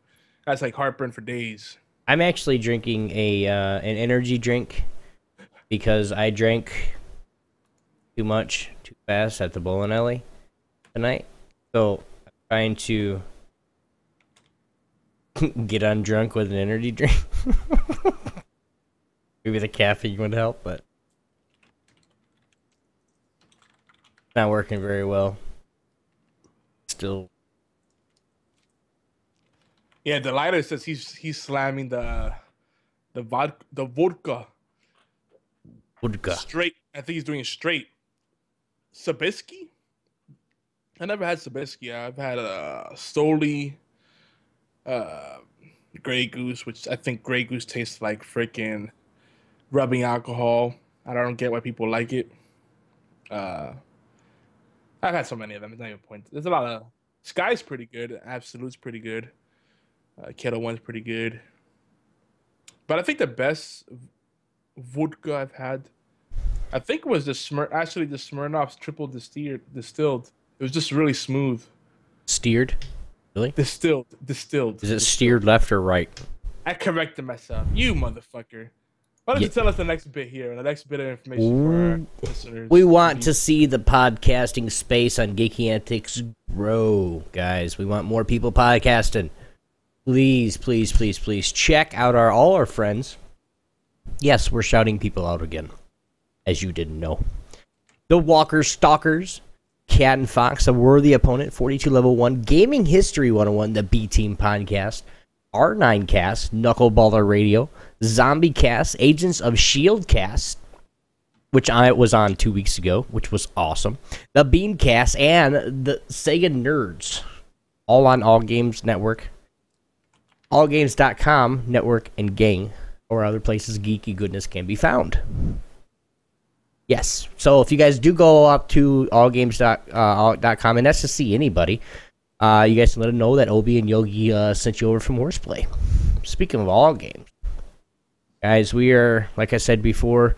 that's like heartburn for days. I'm actually drinking an energy drink because I drank too much too fast at the bowling alley tonight. So I'm trying to get undrunk with an energy drink. Maybe the caffeine would help, but it's not working very well. Still. Yeah, the lighter says he's slamming the vodka. Vodka. Straight. I think he's doing it straight. Sabisky? I never had Sabisky. I've had Stoli, Grey Goose, which I think Grey Goose tastes like freaking rubbing alcohol. I don't get why people like it. I've had so many of them. It's not even a point. There's a lot of Sky's pretty good. Absolute's pretty good. Kettle One's pretty good. But I think the best vodka I've had, I think was the Smirnoff's triple distilled. It was just really smooth. Steered? Really? Distilled. Is it steered left or right? I corrected myself. You motherfucker. Why don't you tell us the next bit here, the next bit of information for our listeners? We want to see the podcasting space on Geeky Antics grow, guys. We want more people podcasting. Please, please, please, please check out all our friends. Yes, we're shouting people out again, as you didn't know. The Walker Stalkers, Cat and Fox, A Worthy Opponent, 42 Level 1, Gaming History 101, the B-Team Podcast, R9 Cast, Knuckleballer Radio, Zombie Cast, Agents of S.H.I.E.L.D. Cast, which I was on 2 weeks ago, which was awesome, the Bean Cast, and the Sega Nerds, all on All Games Network, allgames.com, network, and gang, or other places geeky goodness can be found. Yes, so if you guys do go up to allgames.com, and that's to see anybody, you guys can let them know that Obi and Yogi sent you over from HorsePLAY. Speaking of all games, guys, we are, like I said before,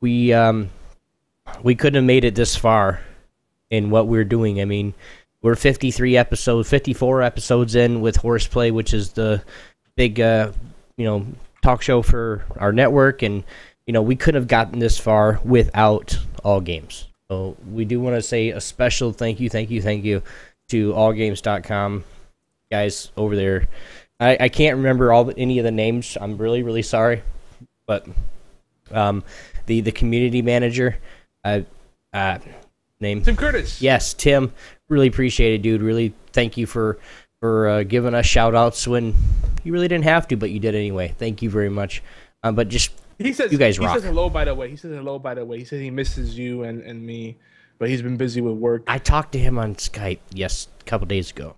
we couldn't have made it this far in what we're doing. I mean, we're 54 episodes in with HorsePLAY, which is the big, talk show for our network, and we couldn't have gotten this far without All Games. So we do want to say a special thank you to allgames.com guys over there. I can't remember any of the names. I'm really, really sorry, but the community manager name Tim Curtis. Yes, Tim. Really appreciate it, dude. Really thank you for giving us shout outs when you really didn't have to, but you did anyway. Thank you very much. But just you guys rock. He says hello, by the way. He says he misses you and me, but he's been busy with work. I talked to him on Skype, a couple days ago.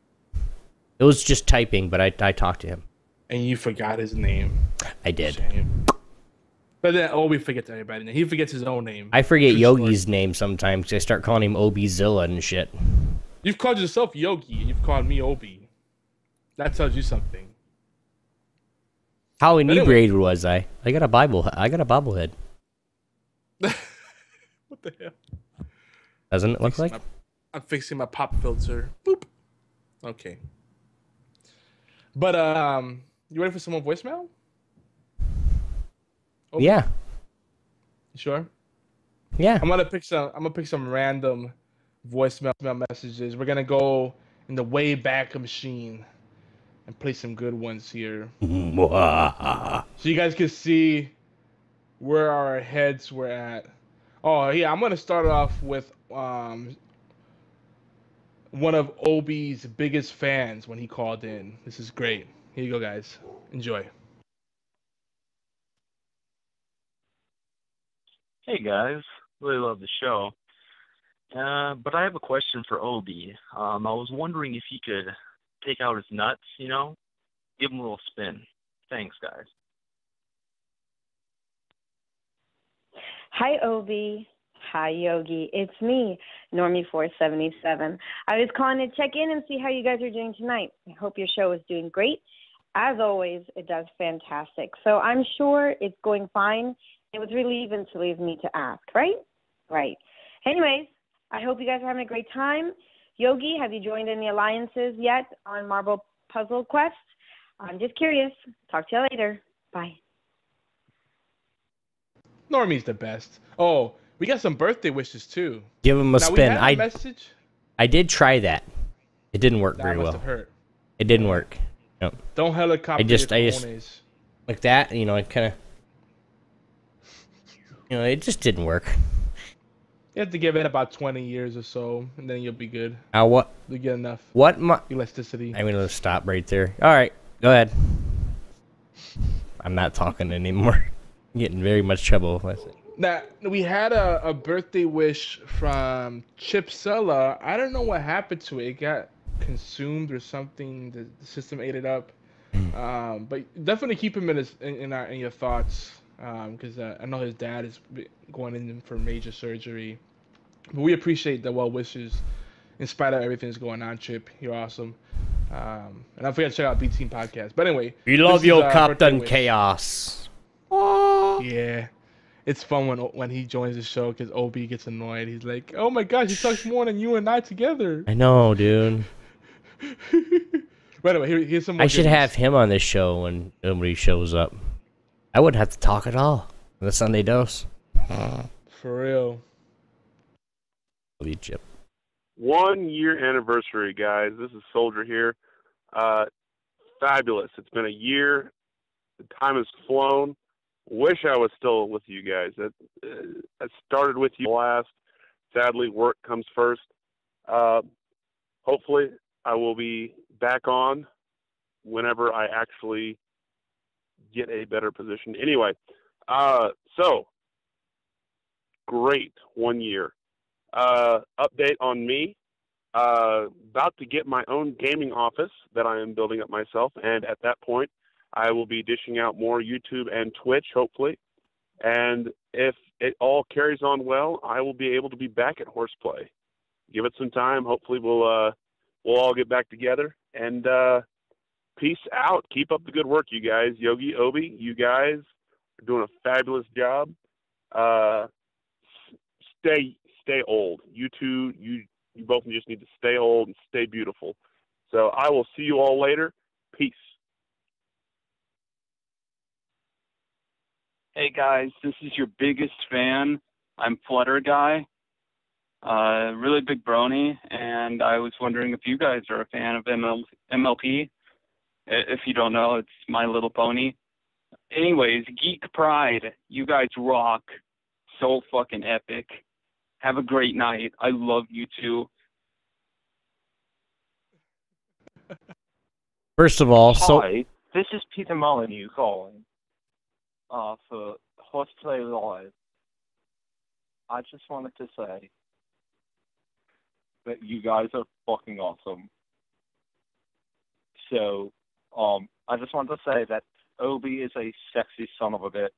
It was just typing, but I talked to him. And you forgot his name. I did. Shame. But then Obi forgets everybody. He forgets his own name. I forget Yogi's name sometimes. I start calling him Obi-Zilla and shit. You've called yourself Yogi, and you've called me Obi. That tells you something. How inebriated was I? I got a bobblehead. What the hell? Doesn't it look like? I'm fixing my pop filter. Boop. Okay. But you ready for some more voicemail? Oh. Yeah. You sure? Yeah. I'm gonna pick some random voicemail messages. We're gonna go in the way back machine and play some good ones here. So you guys can see where our heads were at. Oh yeah, I'm gonna start off with one of Obi's biggest fans when he called in. This is great. Here you go, guys. Enjoy. Hey guys, really love the show. But I have a question for Obi. I was wondering if he could take out his nuts, give him a little spin. Thanks, guys. Hi, Obi. Hi, Yogi. It's me, Normie477. I was calling to check in and see how you guys are doing tonight. I hope your show is doing great. As always, it does fantastic. So I'm sure it's going fine. It was relieving to leave me to ask, right? Right. Anyways, I hope you guys are having a great time. Yogi, have you joined any alliances yet on Marble Puzzle Quest? I'm just curious. Talk to you later. Bye. Normie's the best. Oh, we got some birthday wishes too. Give him a spin. Message. I did try that. It didn't work very well. That must have hurt. It didn't work. No. Don't helicopter. I just like that. It kind of. It just didn't work. You have to give it about 20 years or so, and then you'll be good. What? You get enough. Elasticity. I'm gonna stop right there. All right, go ahead. I'm not talking anymore. I'm getting very much trouble with it. Now, we had a birthday wish from Chip Sella. I don't know what happened to it. It got consumed or something. The system ate it up. But definitely keep him in your thoughts, because I know his dad is going in for major surgery. But we appreciate the well wishes in spite of everything that's going on, Chip. You're awesome. And don't forget to check out B Team Podcast. But anyway, We love this you, is, birthday Captain wish. Chaos. Yeah. It's fun when he joins the show because Obi gets annoyed. He's like, "Oh my gosh, he talks more than you and I together." I know, dude. By the way, here's some more. I should goodies. have him on this show when nobody shows up. I wouldn't have to talk at all. The Sunday dose. For real. Love you, Chip. 1 year anniversary, guys. This is Soldier here. Fabulous. It's been a year. The time has flown. Wish I was still with you guys. I started with you last. Sadly, work comes first. Hopefully, I will be back on whenever I actually get a better position. Anyway, so great 1 year. Update on me. About to get my own gaming office that I am building up myself, and at that point, I will be dishing out more YouTube and Twitch, hopefully. And if it all carries on well, I will be able to be back at HorsePLAY. Give it some time. Hopefully, we'll all get back together. And peace out. Keep up the good work, you guys. Yogi, Obi, you guys are doing a fabulous job. Stay old. You two, you both just need to stay old and stay beautiful. So I will see you all later. Peace. Hey guys, this is your biggest fan. I'm Flutter Guy, really big brony, and I was wondering if you guys are a fan of MLP. If you don't know, it's My Little Pony. Anyways, Geek Pride, you guys rock. So fucking epic. Have a great night. I love you too. First of all, Hi, this is Peter Molyneux calling for HorsePLAY Live. I just wanted to say that you guys are fucking awesome. So, I just wanted to say that Obi is a sexy son of a bitch,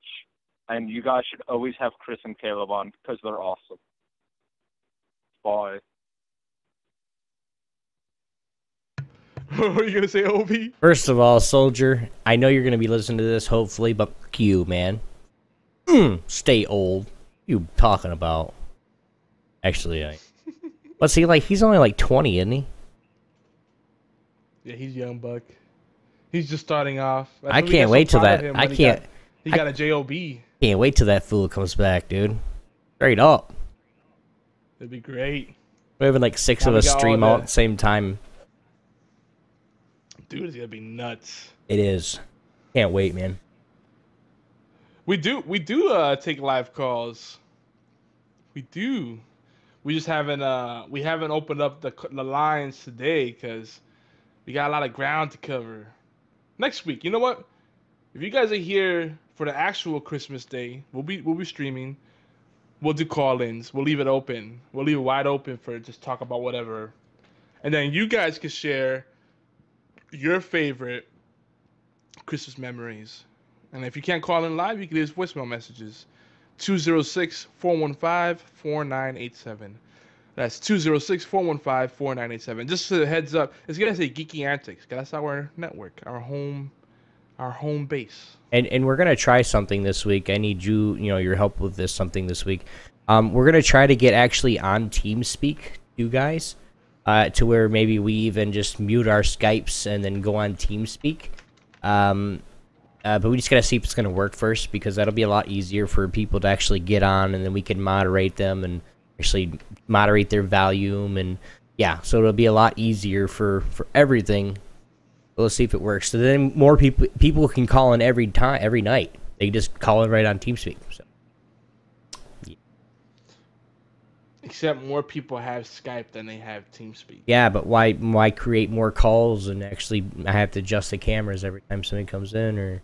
and you guys should always have Chris and Caleb on because they're awesome. Bye. What were you gonna say, Obi? first of all, Soldier, I know you're gonna be listening to this, hopefully, but fuck you, man. Stay old. What you talking about? Actually, let's see, like he's only like 20, isn't he? Yeah, he's young buck. He's just starting off. I can't wait till that. I can't. He got a job. Can't wait till that fool comes back, dude. Straight up. It'd be great. We're having like 6 of us stream all at the same time. Dude, it's gonna be nuts. It is. Can't wait, man. We do take live calls. We do. We just haven't we haven't opened up the lines today because we got a lot of ground to cover. Next week, you know what? If you guys are here for the actual Christmas day, we'll be streaming. We'll do call-ins. We'll leave it open. We'll leave it wide open for just talk about whatever. And then you guys can share your favorite Christmas memories. And if you can't call in live, you can leave us voicemail messages. 206-415-4987. That's 206-415-4987. Just a heads up, it's gonna say Geeky Antics. That's our network, our home base. And we're gonna try something this week. I need your help with something this week. We're gonna try to get actually on TeamSpeak, you guys, to where maybe we even just mute our Skypes and then go on TeamSpeak. But we just gotta see if it's gonna work first, because that'll be a lot easier for people to actually get on, and then we can moderate them and actually moderate their volume, and yeah, so it'll be a lot easier for everything. Let's see if it works. So then more people can call in every night. They can just call in right on TeamSpeak. So. Yeah. Except more people have Skype than they have TeamSpeak. Yeah, but why create more calls and actually I have to adjust the cameras every time somebody comes in, or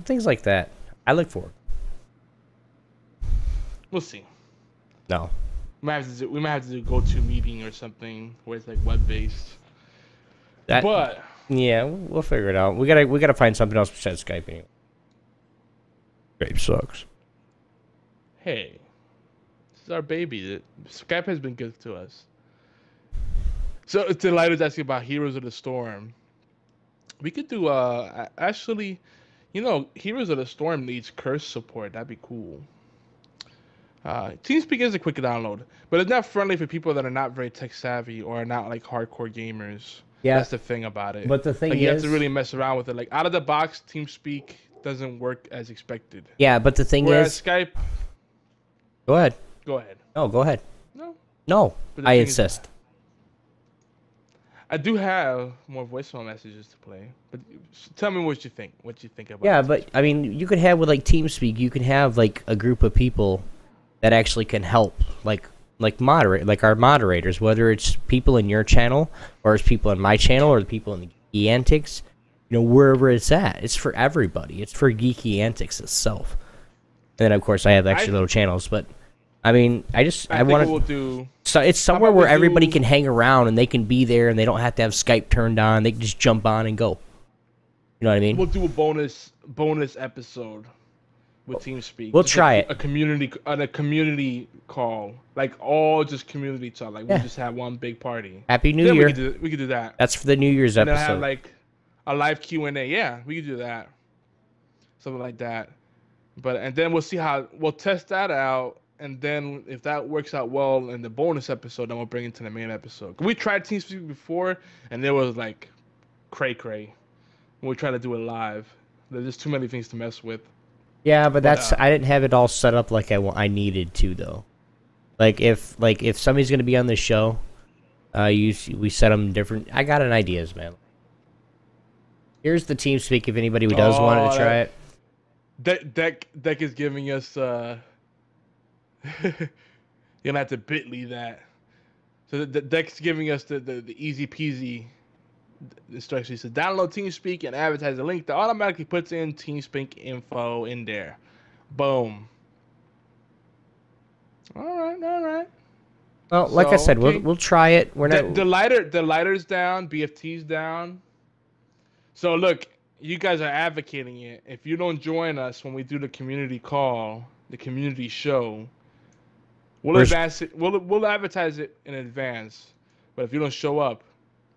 things like that. I look forward. We'll see. No. We might have to do go-to meeting or something where it's like web-based. But yeah, we'll figure it out. We gotta find something else besides Skype anyway. Skype sucks. Hey, this is our baby. Skype has been good to us. So Delighted asking about Heroes of the Storm. We could do actually, Heroes of the Storm needs curse support. That'd be cool. TeamSpeak is a quick download, but it's not friendly for people that are not very tech savvy or are not like hardcore gamers. Yeah, that's the thing about it. But the thing like, is, you have to really mess around with it. Like out of the box, TeamSpeak doesn't work as expected. Yeah, but the thing Whereas is, Skype. Go ahead. Go ahead. No, go ahead. No. No, I insist. I do have more voicemail messages to play, but tell me what you think. What you think about? Yeah, but I mean, you could have with like TeamSpeak, you can have like a group of people that actually can help, like our moderators, whether it's people in your channel or it's people in my channel or the people in the Geeky Antics, wherever it's at. It's for everybody. It's for Geeky Antics itself. And then of course I have extra little channels, but I mean, I want to. So it's somewhere where everybody can hang around and they can be there and they don't have to have Skype turned on. They can just jump on and go. You know what I mean? We'll do a bonus episode with TeamSpeak. We'll try it. A community call, like all just community talk. Like we'll just have one big party. Happy New Year. We could do that. That's for the New Year's and episode. Then have like a live Q&A. Yeah, we could do that. Something like that. And then we'll test that out. And then if that works out well in the bonus episode, then we'll bring it to the main episode. We tried TeamSpeak before, and it was like cray-cray. When we tried to do it live, there's just too many things to mess with. Yeah, but I didn't have it all set up like I needed to though. Like if somebody's gonna be on the show, we set them different. I got ideas, man. Here's the TeamSpeak if anybody who does want to try it. Deck is giving us. You're gonna have to bit.ly that. So the Deck's giving us the easy peasy instructions. So download TeamSpeak and advertise the link that automatically puts in TeamSpeak info in there. Boom. All right. Well, like I said, we'll try it. We're not the lighter's down, BFT's down. So look, you guys are advocating it. If you don't join us when we do the community call, the community show, we'll advertise it in advance. But if you don't show up,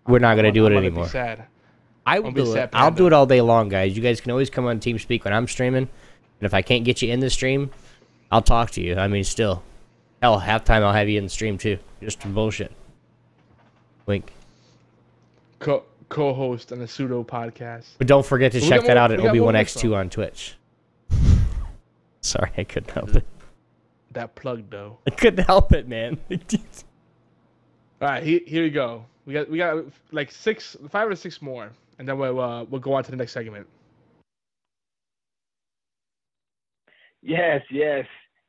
we're not gonna do it anymore. Be sad. I will do it. I'll do it all day long, guys. You guys can always come on TeamSpeak when I'm streaming, and if I can't get you in the stream, I'll talk to you. I mean, still, hell, halftime I'll have you in the stream too, just for bullshit. Wink. Co-host on a pseudo podcast. But don't forget to check that out at Obi1X2 on Twitch. Sorry, I couldn't help it. That plug though. I couldn't help it, man. All right, here we go. We got like 5 or 6 more, and then we'll go on to the next segment. Yes,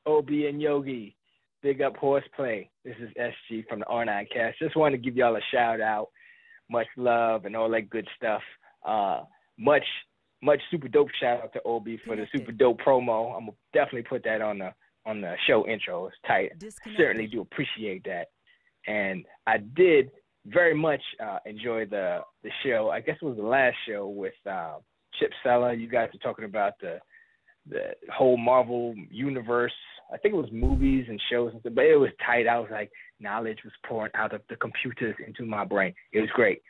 Obi and Yogi, big up HorsePLAY. This is SG from the R9 Cast. Just wanted to give y'all a shout out, much love and all that good stuff. Much super dope shout out to Obi for the super dope promo. I'm gonna definitely put that on the show intro. It's tight. Certainly do appreciate that, and I did very much enjoy the show. I guess it was the last show with Chip Sella. You guys were talking about the whole Marvel universe. I think it was movies and shows and stuff, but it was tight. I was like, knowledge was pouring out of the computers into my brain. It was great.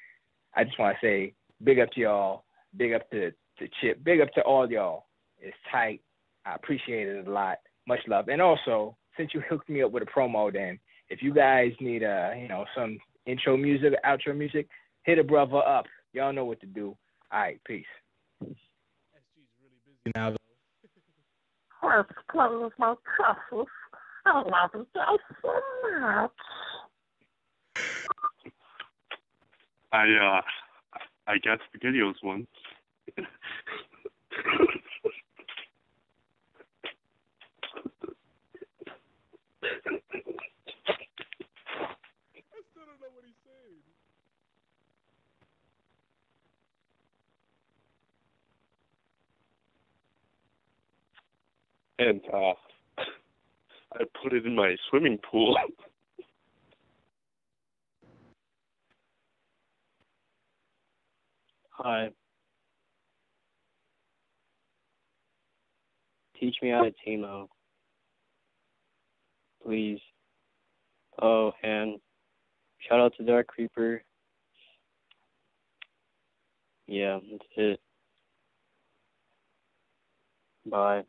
I just want to say big up to y'all, big up to Chip, big up to all y'all. It's tight. I appreciate it a lot. Much love. And also, since you hooked me up with a promo, then if you guys need some intro music, outro music, hit a brother up. Y'all know what to do. All right, peace. SG's really busy now, though. HorsePLAY is my precious. I love you guys so much. I got SpaghettiOs once. And I'd put it in my swimming pool. Hi. Teach me how to Teemo. Please. Oh, and shout out to Dark Creeper. Yeah, that's it. Bye.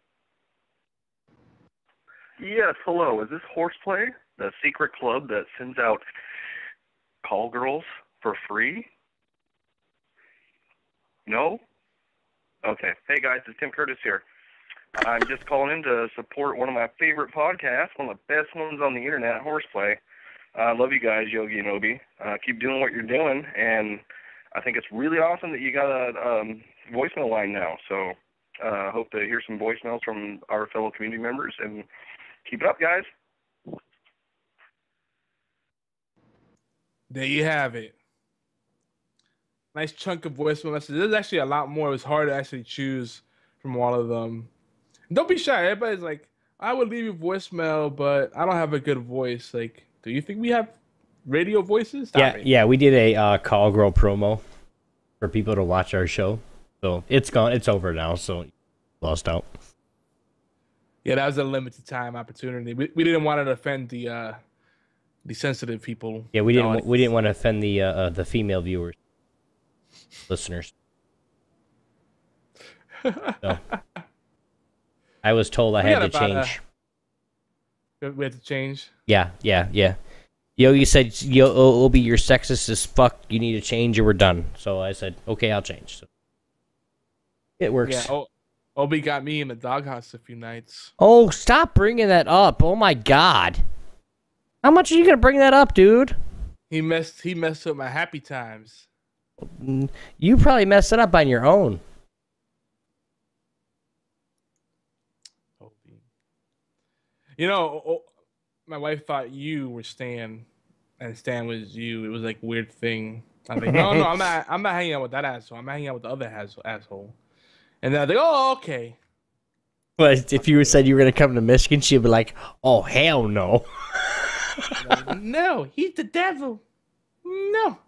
Yes, hello. Is this HorsePLAY, the secret club that sends out call girls for free? No? Okay. Hey, guys, it's Tim Curtis here. I'm just calling in to support one of my favorite podcasts, one of the best ones on the internet, HorsePLAY. I love you guys, Yogi and Obi. Keep doing what you're doing, and I think it's really awesome that you got a voicemail line now. So hope to hear some voicemails from our fellow community members, and keep it up, guys. There you have it. Nice chunk of voicemail messages. There's actually a lot more. It was hard to actually choose from all of them. Don't be shy. Everybody's like, I would leave you voicemail, but I don't have a good voice. Like, do you think we have radio voices? Stop it. Yeah, we did a call girl promo for people to watch our show. So it's gone. It's over now. So lost out. Yeah, that was a limited time opportunity. We didn't want to offend the sensitive people. Yeah, we didn't want to offend the female viewers, listeners. So, I was told I had to change. We had to change. Yeah. Yogi said, Obi, you're sexist as fuck. You need to change or we're done. So I said, okay, I'll change. So it works. Yeah, Obi got me in the doghouse a few nights. Oh, stop bringing that up. Oh, my God. How much are you going to bring that up, dude? He messed up my happy times. You probably messed it up on your own. You know, my wife thought you were Stan, and Stan was you. It was like a weird thing. I'm like, no, I'm not hanging out with that asshole. I'm hanging out with the other asshole. And then they're like, oh, okay. But if you said you were going to come to Michigan, she'd be like, oh, hell no. No, he's the devil. No.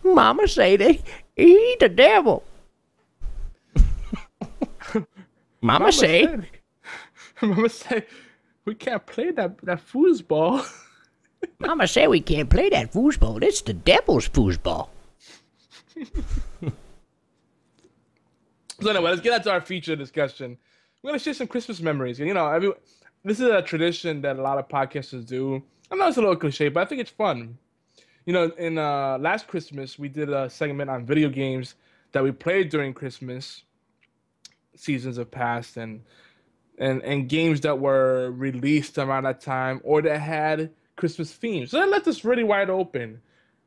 Mama say that he's the devil. Mama say we can't play that foosball. Mama say we can't play that foosball. It's the devil's foosball. So anyway, let's get out to our feature discussion. We're gonna share some Christmas memories. You know, this is a tradition that a lot of podcasters do. I know it's a little cliche, but I think it's fun. You know, in last Christmas, we did a segment on video games that we played during Christmas seasons of past, and games that were released around that time or that had Christmas themes. So that left us really wide open.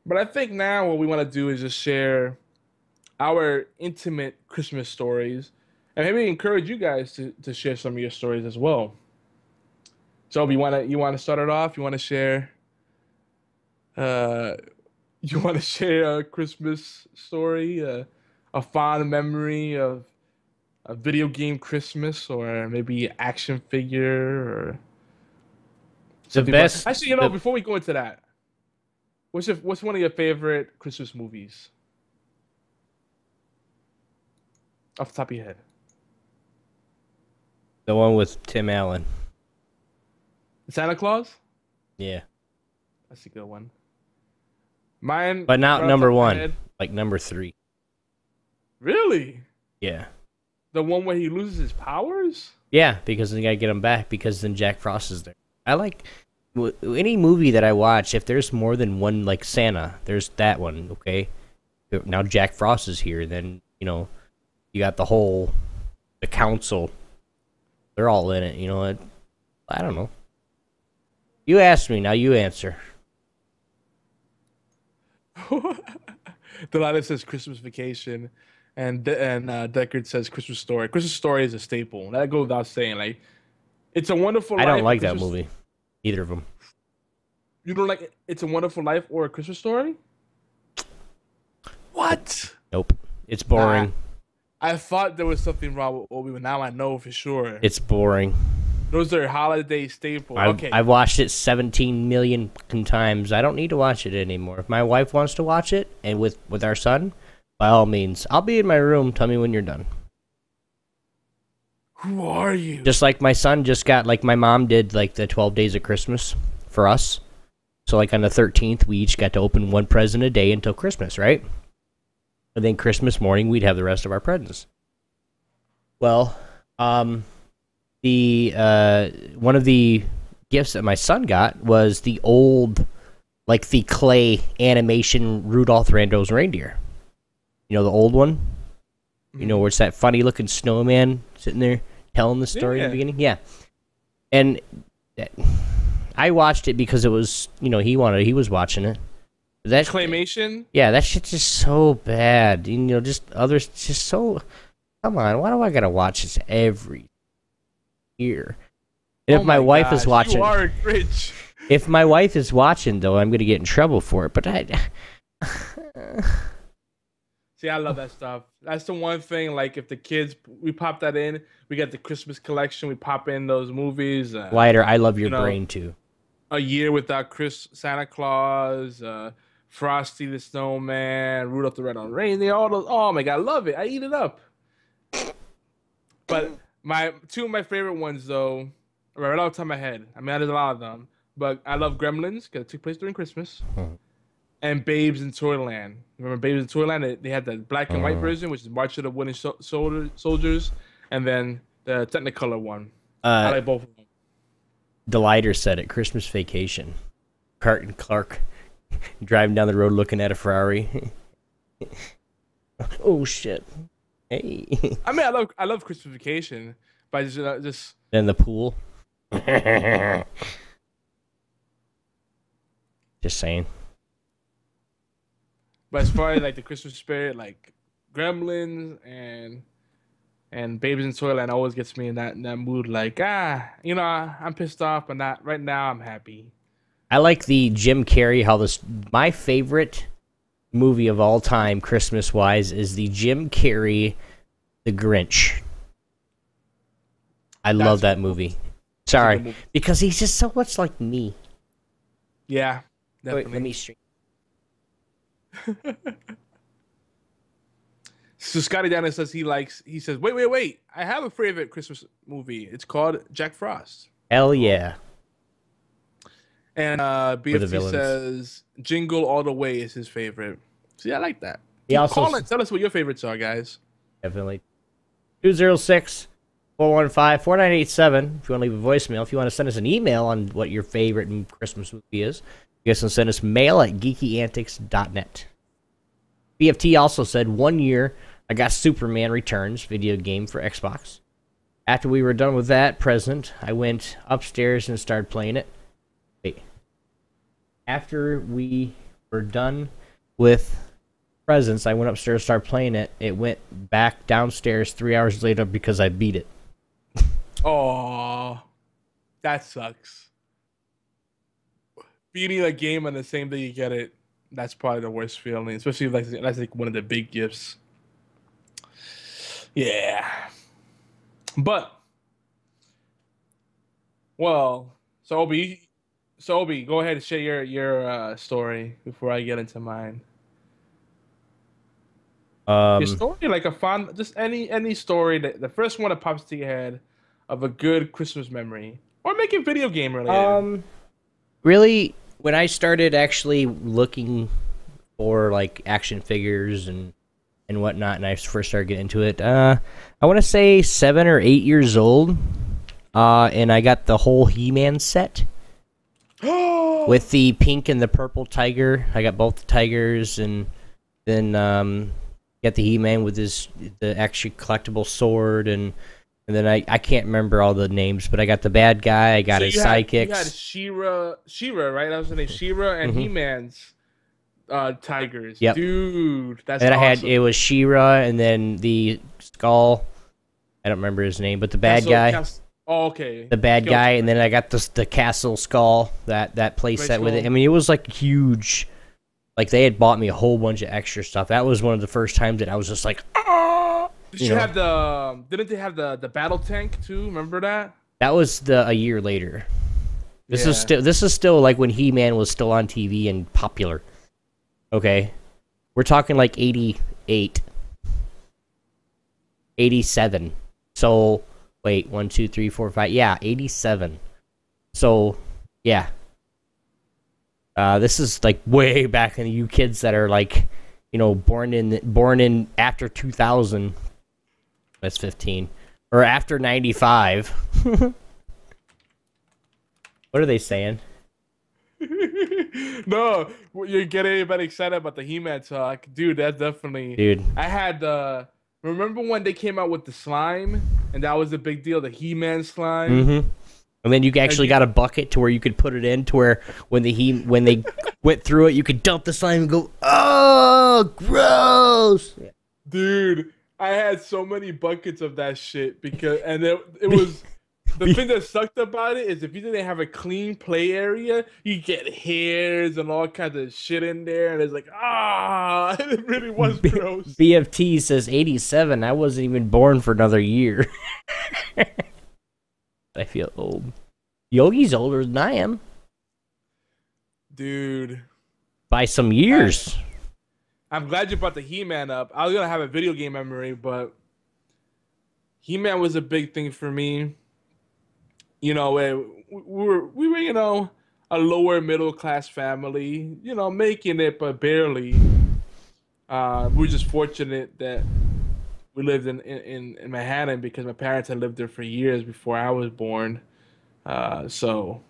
But I think now what we want to do is just share our intimate Christmas stories and maybe encourage you guys to share some of your stories as well. So you want to start it off? You want to share a Christmas story, a fond memory of a video game Christmas, or maybe action figure, or the best. Actually, before we go into that, what's one of your favorite Christmas movies? Off the top of your head. The one with Tim Allen. Santa Claus? Yeah. That's a good one. Mine, but not number one, like number 3. Really? Yeah. The one where he loses his powers? Yeah, because then you gotta get him back, because then Jack Frost is there. I like any movie that I watch, if there's more than one, like Santa, there's that one, okay? Now Jack Frost is here, then, you got the council. They're all in it, I don't know. You asked me, now you answer. Delilah says Christmas Vacation, and Deckard says Christmas Story. Christmas Story is a staple. That goes without saying. Like, It's a Wonderful Life. I don't like that movie. Either of them. You don't like It's a Wonderful Life or A Christmas Story? What? Nope. It's boring. I thought there was something wrong with Obi, but now I know for sure. It's boring. Those are holiday staples. Okay. I've watched it 17 million fucking times. I don't need to watch it anymore. If my wife wants to watch it, and with our son, by all means, I'll be in my room. Tell me when you're done. Who are you? Just like my son just got, like my mom did, like the 12 days of Christmas for us. So like on the 13th, we each got to open one present a day until Christmas, right? And then Christmas morning, we'd have the rest of our presents. Well, the one of the gifts that my son got was the old, like the clay animation Rudolph Randall's reindeer. You know, the old one? You know, where it's that funny looking snowman sitting there telling the story in the beginning? Yeah. And I watched it because it was, you know, he was watching it. That Claymation? Yeah, that shit's just so bad. You know, just others, just so. Come on, why do I gotta watch this every year? And if my wife is watching, you are rich. If my wife is watching, though, I'm gonna get in trouble for it. But See, I love that stuff. That's the one thing. Like, if the kids, we pop that in, we get the Christmas collection. We pop in those movies. Lighter, I love your brain too. A Year Without Santa Claus, Frosty the Snowman, Rudolph the Red-Nosed Reindeer. All those. Oh my god, I love it. I eat it up. But two of my favorite ones, though, right off the top of my head. I mean, there's a lot of them, but I love Gremlins because it took place during Christmas. And Babes in Toyland. Remember Babes in Toyland? They had the black and white version, which is March of the Wooden Soldiers, and then the Technicolor one. I like both of them. The lighter said it. Christmas Vacation. Cart and Clark driving down the road looking at a Ferrari. Oh shit! Hey. I mean, I love Christmas Vacation, but just in the pool. Just saying. But as far as like the Christmas spirit, like Gremlins and Babes in Toyland always gets me in that mood. Like, you know, I'm pissed off, but not right now. I'm happy. I like the Jim Carrey. My favorite movie of all time, Christmas wise, is the Jim Carrey, The Grinch. I love that movie. Sorry, because he's just so much like me. Yeah, definitely. Wait, let me stream. So Scotty Dana says he says, wait, I have a favorite Christmas movie. It's called Jack Frost. Hell yeah. And BFT says Jingle All the Way is his favorite. See, I like that. Call and tell us what your favorites are, guys. Definitely. 206-415-4987. If you want to leave a voicemail, if you want to send us an email on what your favorite Christmas movie is, you guys can send us mail at geekyantics.net. BFT also said, 1 year I got Superman Returns video game for Xbox. After we were done with that present, I went upstairs and started playing it. Wait. After we were done with presents, I went upstairs and started playing it. It went back downstairs 3 hours later because I beat it. Oh, that sucks. Beating a game on the same day you get it, that's probably the worst feeling, especially if that's like one of the big gifts. Yeah. But, well, so Obi, go ahead and share your story before I get into mine. Your story, like a fun, just any story that the first one that pops to your head of a good Christmas memory, or make it video game related. Really, when I started actually looking for like action figures and whatnot, and I first started getting into it, I want to say 7 or 8 years old, and I got the whole He-Man set with the pink and the purple tiger. I got both the tigers, and then got the He-Man with the actually collectible sword, and then I can't remember all the names, but I got the bad guy. I got his sidekicks. You had She-Ra, right? That was the name, She-Ra, and He-Man's tigers. Yep. Dude, that's and awesome. it was She-Ra, and then the Skull. I don't remember his name, but the bad guy. Oh, okay. The bad guy, and then I got the Castle Skull, that play set with it. I mean, it was like huge. Like, they had bought me a whole bunch of extra stuff. That was one of the first times that I was just like, Did you have didn't they have the battle tank too? Remember that? That was a year later. This Yeah. is still like when He-Man was still on TV and popular. Okay, we're talking like 88, 87. So wait, 1, 2, 3, 4, 5. Yeah, 87. So yeah, this is like way back in you kids that are like, you know, born in after 2000. That's 15 or after 95. What are they saying? No, you're getting anybody excited about the He-Man talk, dude. That's definitely. Dude. I had remember when they came out with the slime, and that was a big deal, the He-Man slime. Mm-hmm. And then you actually got a bucket to where you could put it in, to where when they went through it, you could dump the slime and go, oh, gross. Dude, I had so many buckets of that shit because, and it was. The thing that sucked about it is if you didn't have a clean play area, you get hairs and all kinds of shit in there, and it's like, it really was gross. BFT says 87. I wasn't even born for another year. I feel old. Yogi's older than I am. Dude. By some years. I'm glad you brought the He-Man up. I was going to have a video game memory, but He-Man was a big thing for me. You know, we were, you know, a lower middle class family, you know, making it, but barely. We were just fortunate that we lived in Manhattan because my parents had lived there for years before I was born. So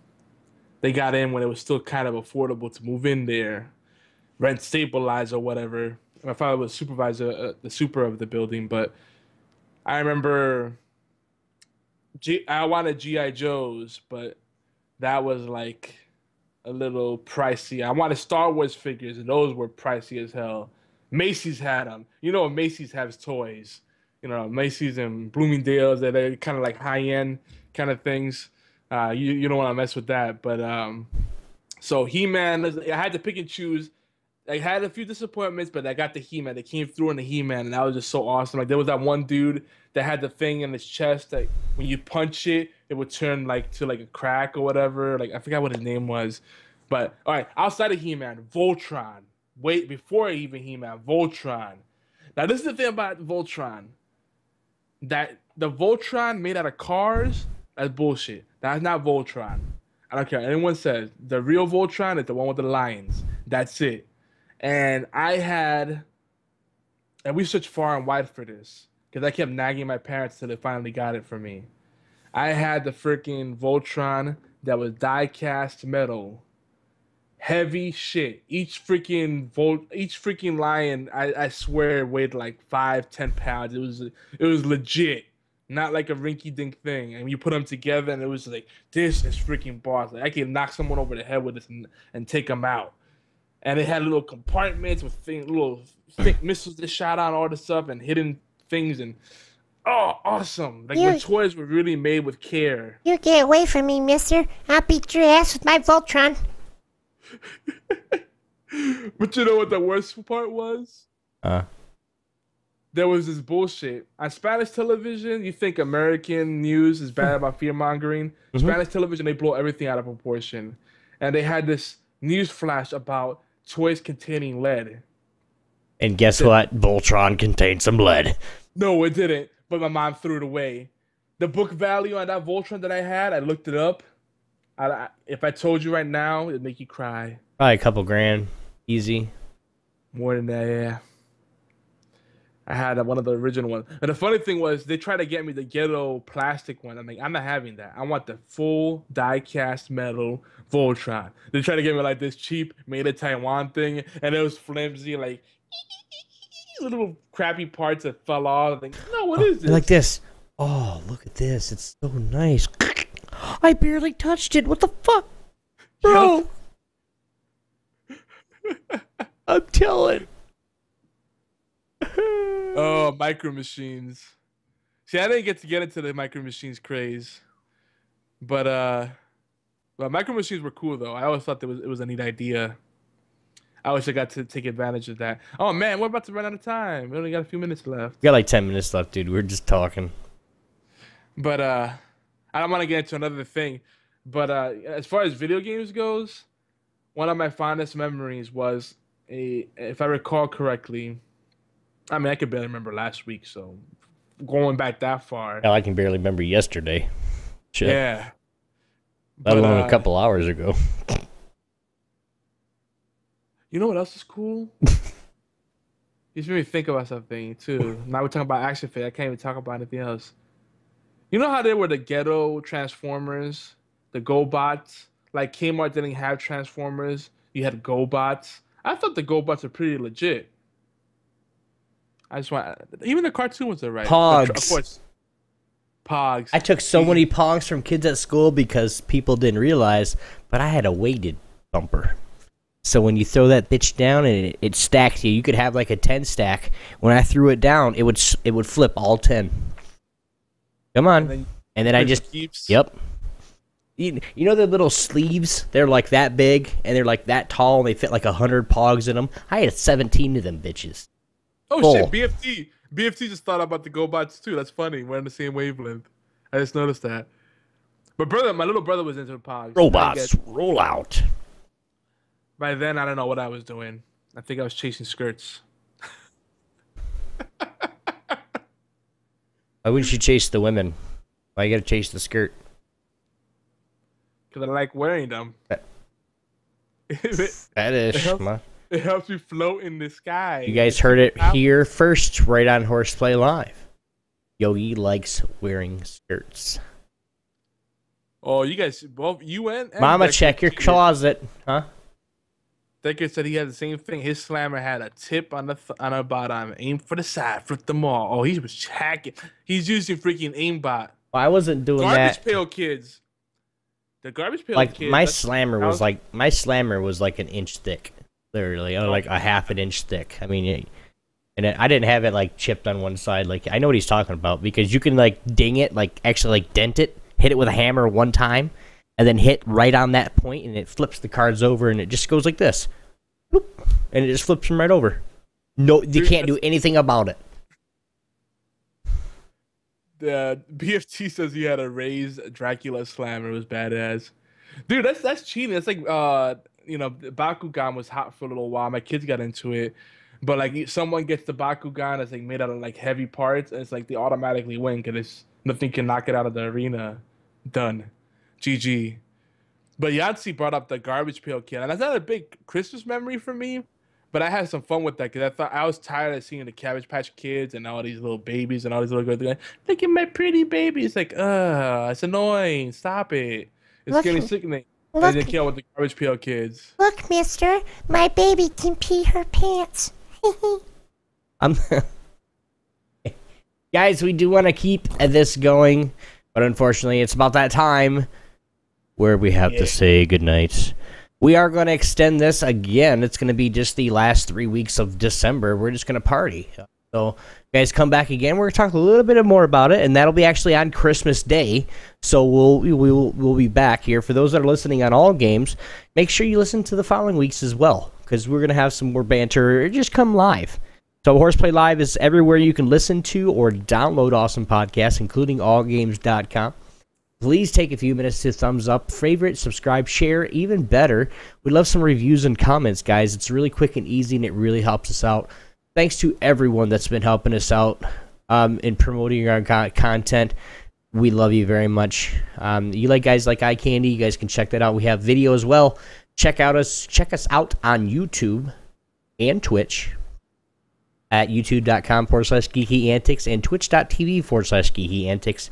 they got in when it was still kind of affordable to move in there, rent stabilized or whatever. My father was supervisor, the super of the building, but I remember I wanted G.I. Joes, but that was like a little pricey. I wanted Star Wars figures, and those were pricey as hell. Macy's had them. You know, Macy's has toys. You know, Macy's and Bloomingdale's, they're kind of like high-end kind of things. You don't want to mess with that. But so He-Man, I had to pick and choose. I had a few disappointments, but I got the He-Man. They came through in the He-Man, and that was just so awesome. Like, there was that one dude that had the thing in his chest that when you punch it, it would turn like to like a crack or whatever. Like, I forgot what his name was. But all right, outside of He-Man, Voltron. Wait, before even He-Man, Voltron. Now, this is the thing about Voltron. That the Voltron made out of cars, that's bullshit. That's not Voltron. I don't care. Anyone says the real Voltron is the one with the lions. That's it. And we searched far and wide for this because I kept nagging my parents till they finally got it for me. I had the freaking Voltron that was die-cast metal. Heavy shit. Each freaking lion, I swear, weighed like 5-10 pounds. It was legit. Not like a rinky-dink thing. And you put them together and it was like, this is freaking boss. Like, I can knock someone over the head with this and take them out. And it had little compartments with little thick missiles that shot out, all this stuff, and hidden things, and awesome! Like when toys were really made with care. You get away from me, mister. I'll beat your ass with my Voltron. But you know what the worst part was? There was this bullshit. On Spanish television, you think American news is bad about fear-mongering. Spanish television, they blow everything out of proportion. And they had this news flash about toys containing lead. And guess what? Voltron contained some lead. No, it didn't. But my mom threw it away. The book value on that Voltron that I had, I looked it up. If I told you right now, it'd make you cry. Probably a couple grand. Easy. More than that, yeah. I had one of the original ones. And the funny thing was, they tried to get me the ghetto plastic one. I'm like, I'm not having that. I want the full die-cast metal Voltron. They tried to get me like this cheap, made in Taiwan thing, and it was flimsy, like little crappy parts that fell off. Like, no, what is this? Like this. Oh, look at this. It's so nice. I barely touched it. What the fuck? Bro. I'm telling. Oh, Micro Machines. See, I didn't get into the Micro Machines craze. But Micro Machines were cool, though. I always thought it was a neat idea. I wish I got to take advantage of that. Oh, man, we're about to run out of time. We only got a few minutes left. We got like 10 minutes left, dude. We're just talking. But I I don't want to get into another thing, but as far as video games goes, one of my fondest memories was if I recall correctly, I mean, I could barely remember last week, so going back that far. Hell, I can barely remember yesterday. Shit. Yeah. Let alone a couple hours ago. You know what else is cool? You made me think about something, too. Now we're talking about action figures. I can't even talk about anything else. You know how they were the ghetto Transformers? The GoBots? Like, Kmart didn't have Transformers. You had GoBots. I thought the GoBots were pretty legit. I just want... Even the cartoon was alright. Pogs. Of course. Pogs. I took so many Pogs from kids at school because people didn't realize, but I had a weighted bumper. So when you throw that bitch down and it stacks you, you could have like a 10 stack. When I threw it down, it would flip all 10. Come on. And then I just... Yep. You know the little sleeves? They're like that big, and they're like that tall, and they fit like 100 Pogs in them. I had 17 of them bitches. Oh, Full. shit, BFT. BFT just thought about the GoBots, too. That's funny. We're on the same wavelength. I just noticed that. But my little brother was into Pogs. Robots, roll out. By then, I don't know what I was doing. I think I was chasing skirts. Why wouldn't you chase the women? Why you gotta chase the skirt? Because I like wearing them. Fetish. It helps me float in the sky. You guys heard it here first, right on HorsePLAY Live. Yogi likes wearing skirts. Oh, you guys, both you and Mama, check your closet, huh? Decker said he had the same thing. His slammer had a tip on the bottom. Aim for the side, flip them all. Oh, he was hacking. He's using freaking aimbot. Well, I wasn't doing Garbage that. Pail Kids. The Garbage Pail Like Kids. my slammer was like an inch thick, literally, like a half an inch thick. I mean, I didn't have it like chipped on one side. Like I know what he's talking about because you can like ding it, like actually like dent it, hit it with a hammer one time, and then hit right on that point, and it flips the cards over, and it just goes like this. Boop, and it just flips them right over. No, you can't do anything about it. The BFT says he had a raised Dracula slammer. It was badass. Dude, that's cheating. That's like Bakugan was hot for a little while. My kids got into it. But like someone gets the Bakugan that's like made out of like heavy parts, and it's like they automatically win because nothing can knock it out of the arena. Done. GG. But Yahtzee brought up the Garbage Pail Kid, and that's not a big Christmas memory for me. But I had some fun with that because I was tired of seeing the Cabbage Patch Kids and all these little babies and all these little girls going, "Look at my pretty baby." It's like, it's annoying. Stop it. It's getting sickening. They didn't care with the Garbage Pail Kids. Look, mister, my baby can pee her pants. Guys, we do want to keep this going, but unfortunately, it's about that time where we have to say goodnight. We are going to extend this again. It's going to be just the last 3 weeks of December. We're just going to party. So, guys, come back again. We're going to talk a little bit more about it, and that'll be actually on Christmas Day. So we'll be back here. For those that are listening on all games, make sure you listen to the following weeks as well, because we're going to have some more banter or just come live. So HorsePLAY Live is everywhere you can listen to or download awesome podcasts, including allgames.com. Please take a few minutes to thumbs up, favorite, subscribe, share. Even better, we'd love some reviews and comments, guys. It's really quick and easy, and it really helps us out. Thanks to everyone that's been helping us out in promoting our content. We love you very much. You like guys like Eye Candy, you guys can check that out. We have video as well. Check us out on YouTube and Twitch at youtube.com/geekyantics and twitch.tv/geekyantics.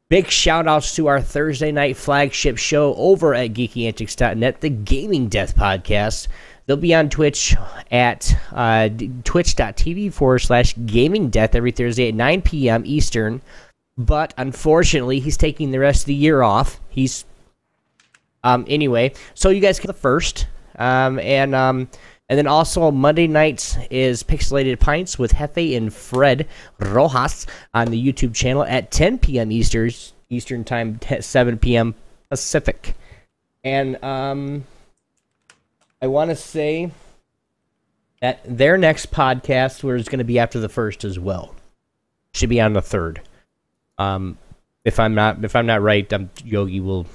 Big shout-outs to our Thursday night flagship show over at geekyantics.net, the Gaming Death Podcast. They'll be on Twitch at twitch.tv/gamingdeath every Thursday at 9 p.m. Eastern. But unfortunately, he's taking the rest of the year off. He's anyway, so you guys can the first. And then also Monday nights is Pixelated Pints with Hefe and Fred Rojas on the YouTube channel at 10 p.m. Eastern Time, 7 p.m. Pacific. And I want to say that their next podcast, where it's going to be after the first as well, should be on the 3rd. If I'm not right, Yogi will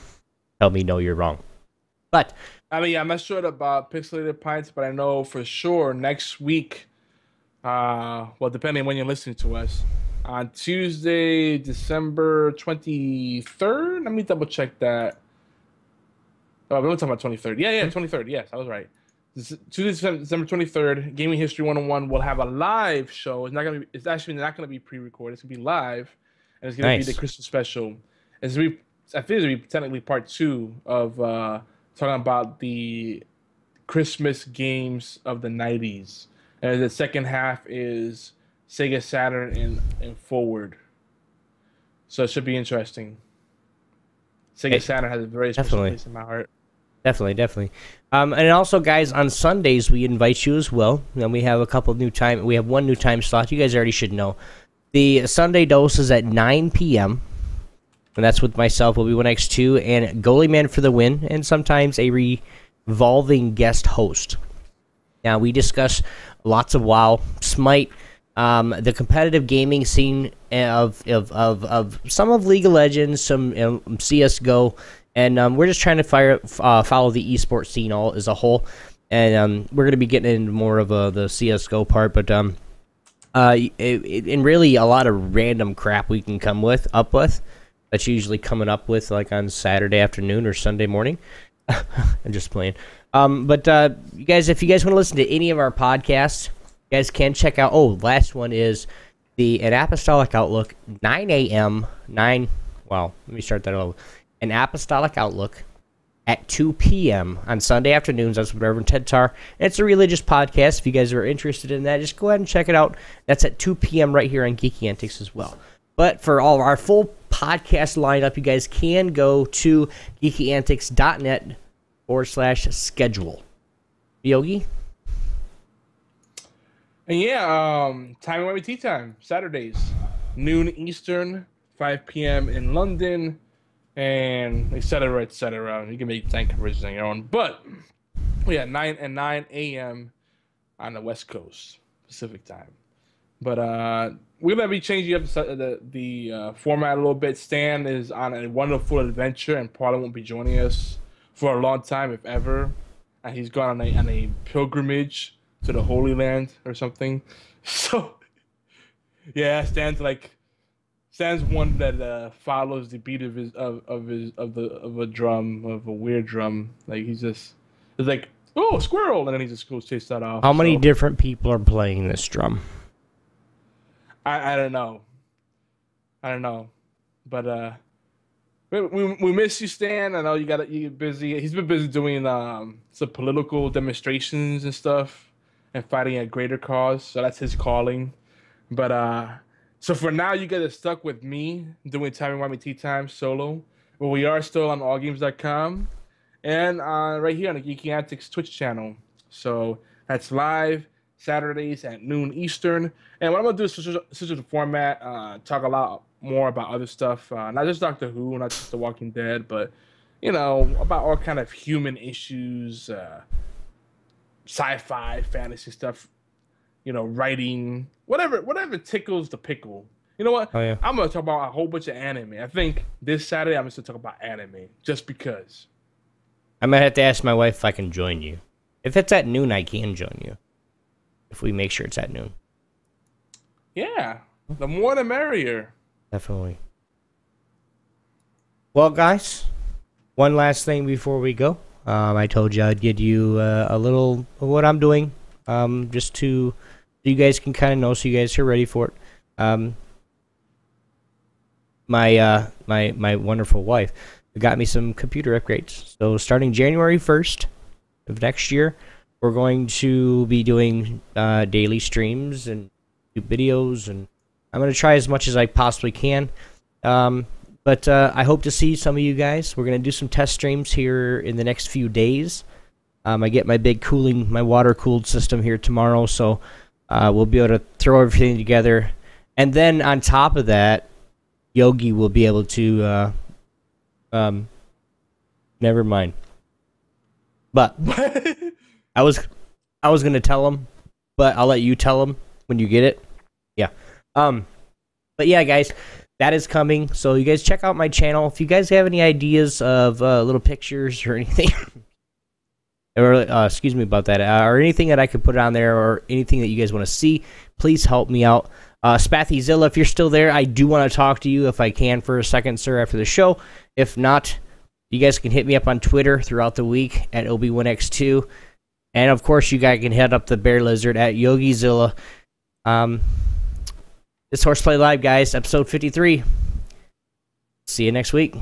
tell me no, you're wrong. But I mean, I'm not sure about Pixelated Pints, but I know for sure next week, well, depending on when you're listening to us, on Tuesday, December 23rd. Let me double check that. Oh, we're talking about 23rd. Yeah, 23rd. Yes, I was right. Tuesday, December 23rd, Gaming History 101 will have a live show. It's actually not gonna be pre-recorded. It's gonna be live, and it's gonna be the Christmas special. It's gonna be, I think it's gonna be technically part 2 of talking about the Christmas games of the 90s, and the second half is Sega Saturn and forward. So it should be interesting. Sega Saturn has a very special place in my heart. Definitely. And also, guys, on Sundays we invite you as well. And we have a couple new time. We have one new time slot. You guys already should know. The Sunday dose is at 9 p.m. And that's with myself, Obi-Wan-X2, and Goalie Man for the win, and sometimes a revolving guest host. Now we discuss lots of WoW, Smite, the competitive gaming scene of some of League of Legends, some CS:GO. And we're just trying to follow the esports scene all as a whole, and we're going to be getting into more of the CS:GO part, but and really a lot of random crap we can come up with. That's usually coming up with like on Saturday afternoon or Sunday morning. I'm just playing. But you guys, if you guys want to listen to any of our podcasts, you guys can check out. Oh, last one is an Apostolic Outlook 9 a.m. Well, let me start that over. An Apostolic Outlook at 2 p.m. on Sunday afternoons. That's with Reverend Ted Tar. And it's a religious podcast. If you guys are interested in that, just go ahead and check it out. That's at 2 p.m. right here on Geeky Antics as well. But for all of our full podcast lineup, you guys can go to geekyantics.net/schedule. Yogi? And yeah, time away tea time, Saturdays, noon Eastern, 5 p.m. in London, and etc. You can make time conversions on your own. But yeah, 9 a.m. on the West Coast, Pacific time. But we're gonna be changing up the format a little bit. Stan is on a wonderful adventure and probably won't be joining us for a long time, if ever. And he's gone on a pilgrimage to the Holy Land or something. So yeah, Stan's one that follows the beat of a drum, of a weird drum. Like it's like, oh, squirrel, and then he just goes chase that off. How many different people are playing this drum? I don't know. But we miss you, Stan. I know you're busy. He's been busy doing some political demonstrations and stuff and fighting a greater cause. So that's his calling. But so for now, you guys are stuck with me doing Time and Tea Time solo. But we are still on allgames.com and right here on the Geeky Antics Twitch channel. So that's live Saturdays at noon Eastern. And what I'm going to do is switch the format, talk a lot more about other stuff, not just Doctor Who, not just The Walking Dead, but, about all kind of human issues, sci-fi, fantasy stuff, writing, whatever tickles the pickle. You know what? Oh, yeah. I'm going to talk about a whole bunch of anime. I think this Saturday I'm just going to talk about anime, just because. I might have to ask my wife if I can join you. If it's at noon, I can join you. If we make sure it's at noon. Yeah, the more the merrier. Definitely. Well, guys, one last thing before we go. I told you I'd give you a little of what I'm doing, just so you guys can kind of know, so you guys are ready for it. My wonderful wife got me some computer upgrades. So starting January 1st of next year, we're going to be doing daily streams and videos, and I'm going to try as much as I possibly can. But I hope to see some of you guys. We're going to do some test streams here in the next few days. I get my big my water-cooled system here tomorrow, so we'll be able to throw everything together. And then on top of that, Yogi will be able to... never mind. But... I was gonna tell him, but I'll let you tell him when you get it. Yeah. But yeah, guys, that is coming. So you guys check out my channel. If you guys have any ideas of little pictures or anything, or excuse me about that, or anything that I could put on there, or anything that you guys want to see, please help me out. Spathyzilla, if you're still there, I do want to talk to you if I can for a second, sir, after the show. If not, you guys can hit me up on Twitter throughout the week at Obi1X2. And, of course, you guys can head up the Bear Lizard at YogiZilla. It's Horseplay Live, guys, episode 53. See you next week.